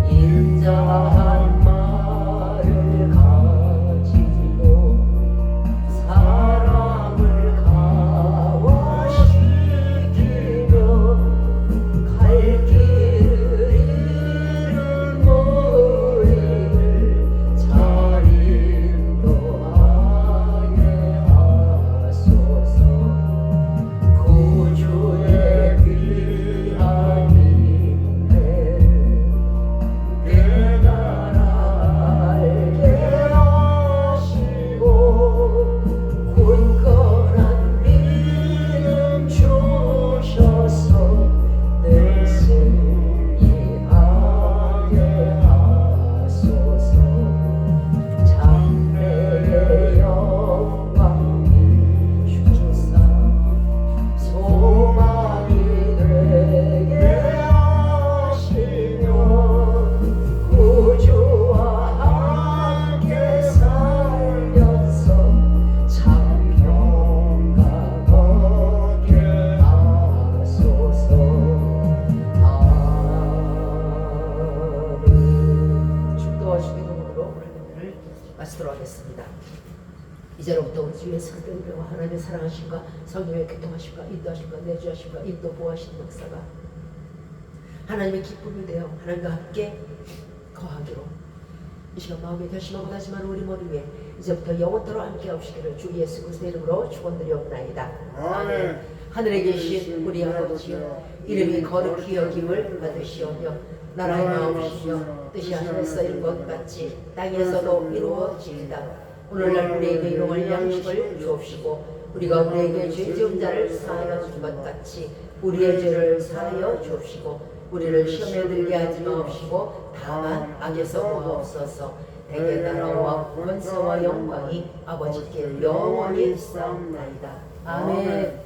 S3: 인자한 말을 가지고 사람을 가와시키며 갈 길을 잃은 머리를 잘 인도하게 하소서. 구주의 귀한 인내를 깨달아 알게 하시고 굳건한 믿음 주셔서 늘 승리하게 하소서. 장래의 영광 비추사 소망이 되게 하시며 구주와 함께 살면서 참 평강 얻게 하소서. 아멘. 축도와 주의 이름으로 오늘 예배를 마치도록 하겠습니다. 이제로부터 우리 주 예수 그리스도의 은혜와 하나님의 사랑하심과 성령의 교통하심과 인도하심과 내주하심과 인도 보호하시는 역사가 하나님의 기쁨이 되어 하나님과 함께 거하기로 이 시간 마음에 결심하고 다짐하는 우리 머리 위에 이제부터 영원토록 함께 하시기를 주 예수 그리스도의 이름으로 축원드리옵나이다.
S2: 아멘.
S3: 하늘에 계신 우리 아버지여 이름이 거룩히 여김을 받으시오며 나라의 마음이시여 뜻이 하늘에서 이룬 것 같이 땅에서도 이루어지이다. 오늘날 우리에게 일용할 양식을 주옵시고 우리가 우리에게 죄 지은 자를 사하여 준 것 같이 우리의 죄를 사하여 주옵시고 우리를 시험에 들게 하지 마옵시고 다만 악에서 구하옵소서. 대개 나라와 권세와 영광이 아버지께 영원히 있사옵나이다. 아멘.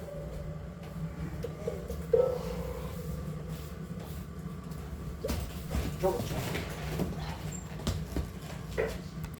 S2: 쪽.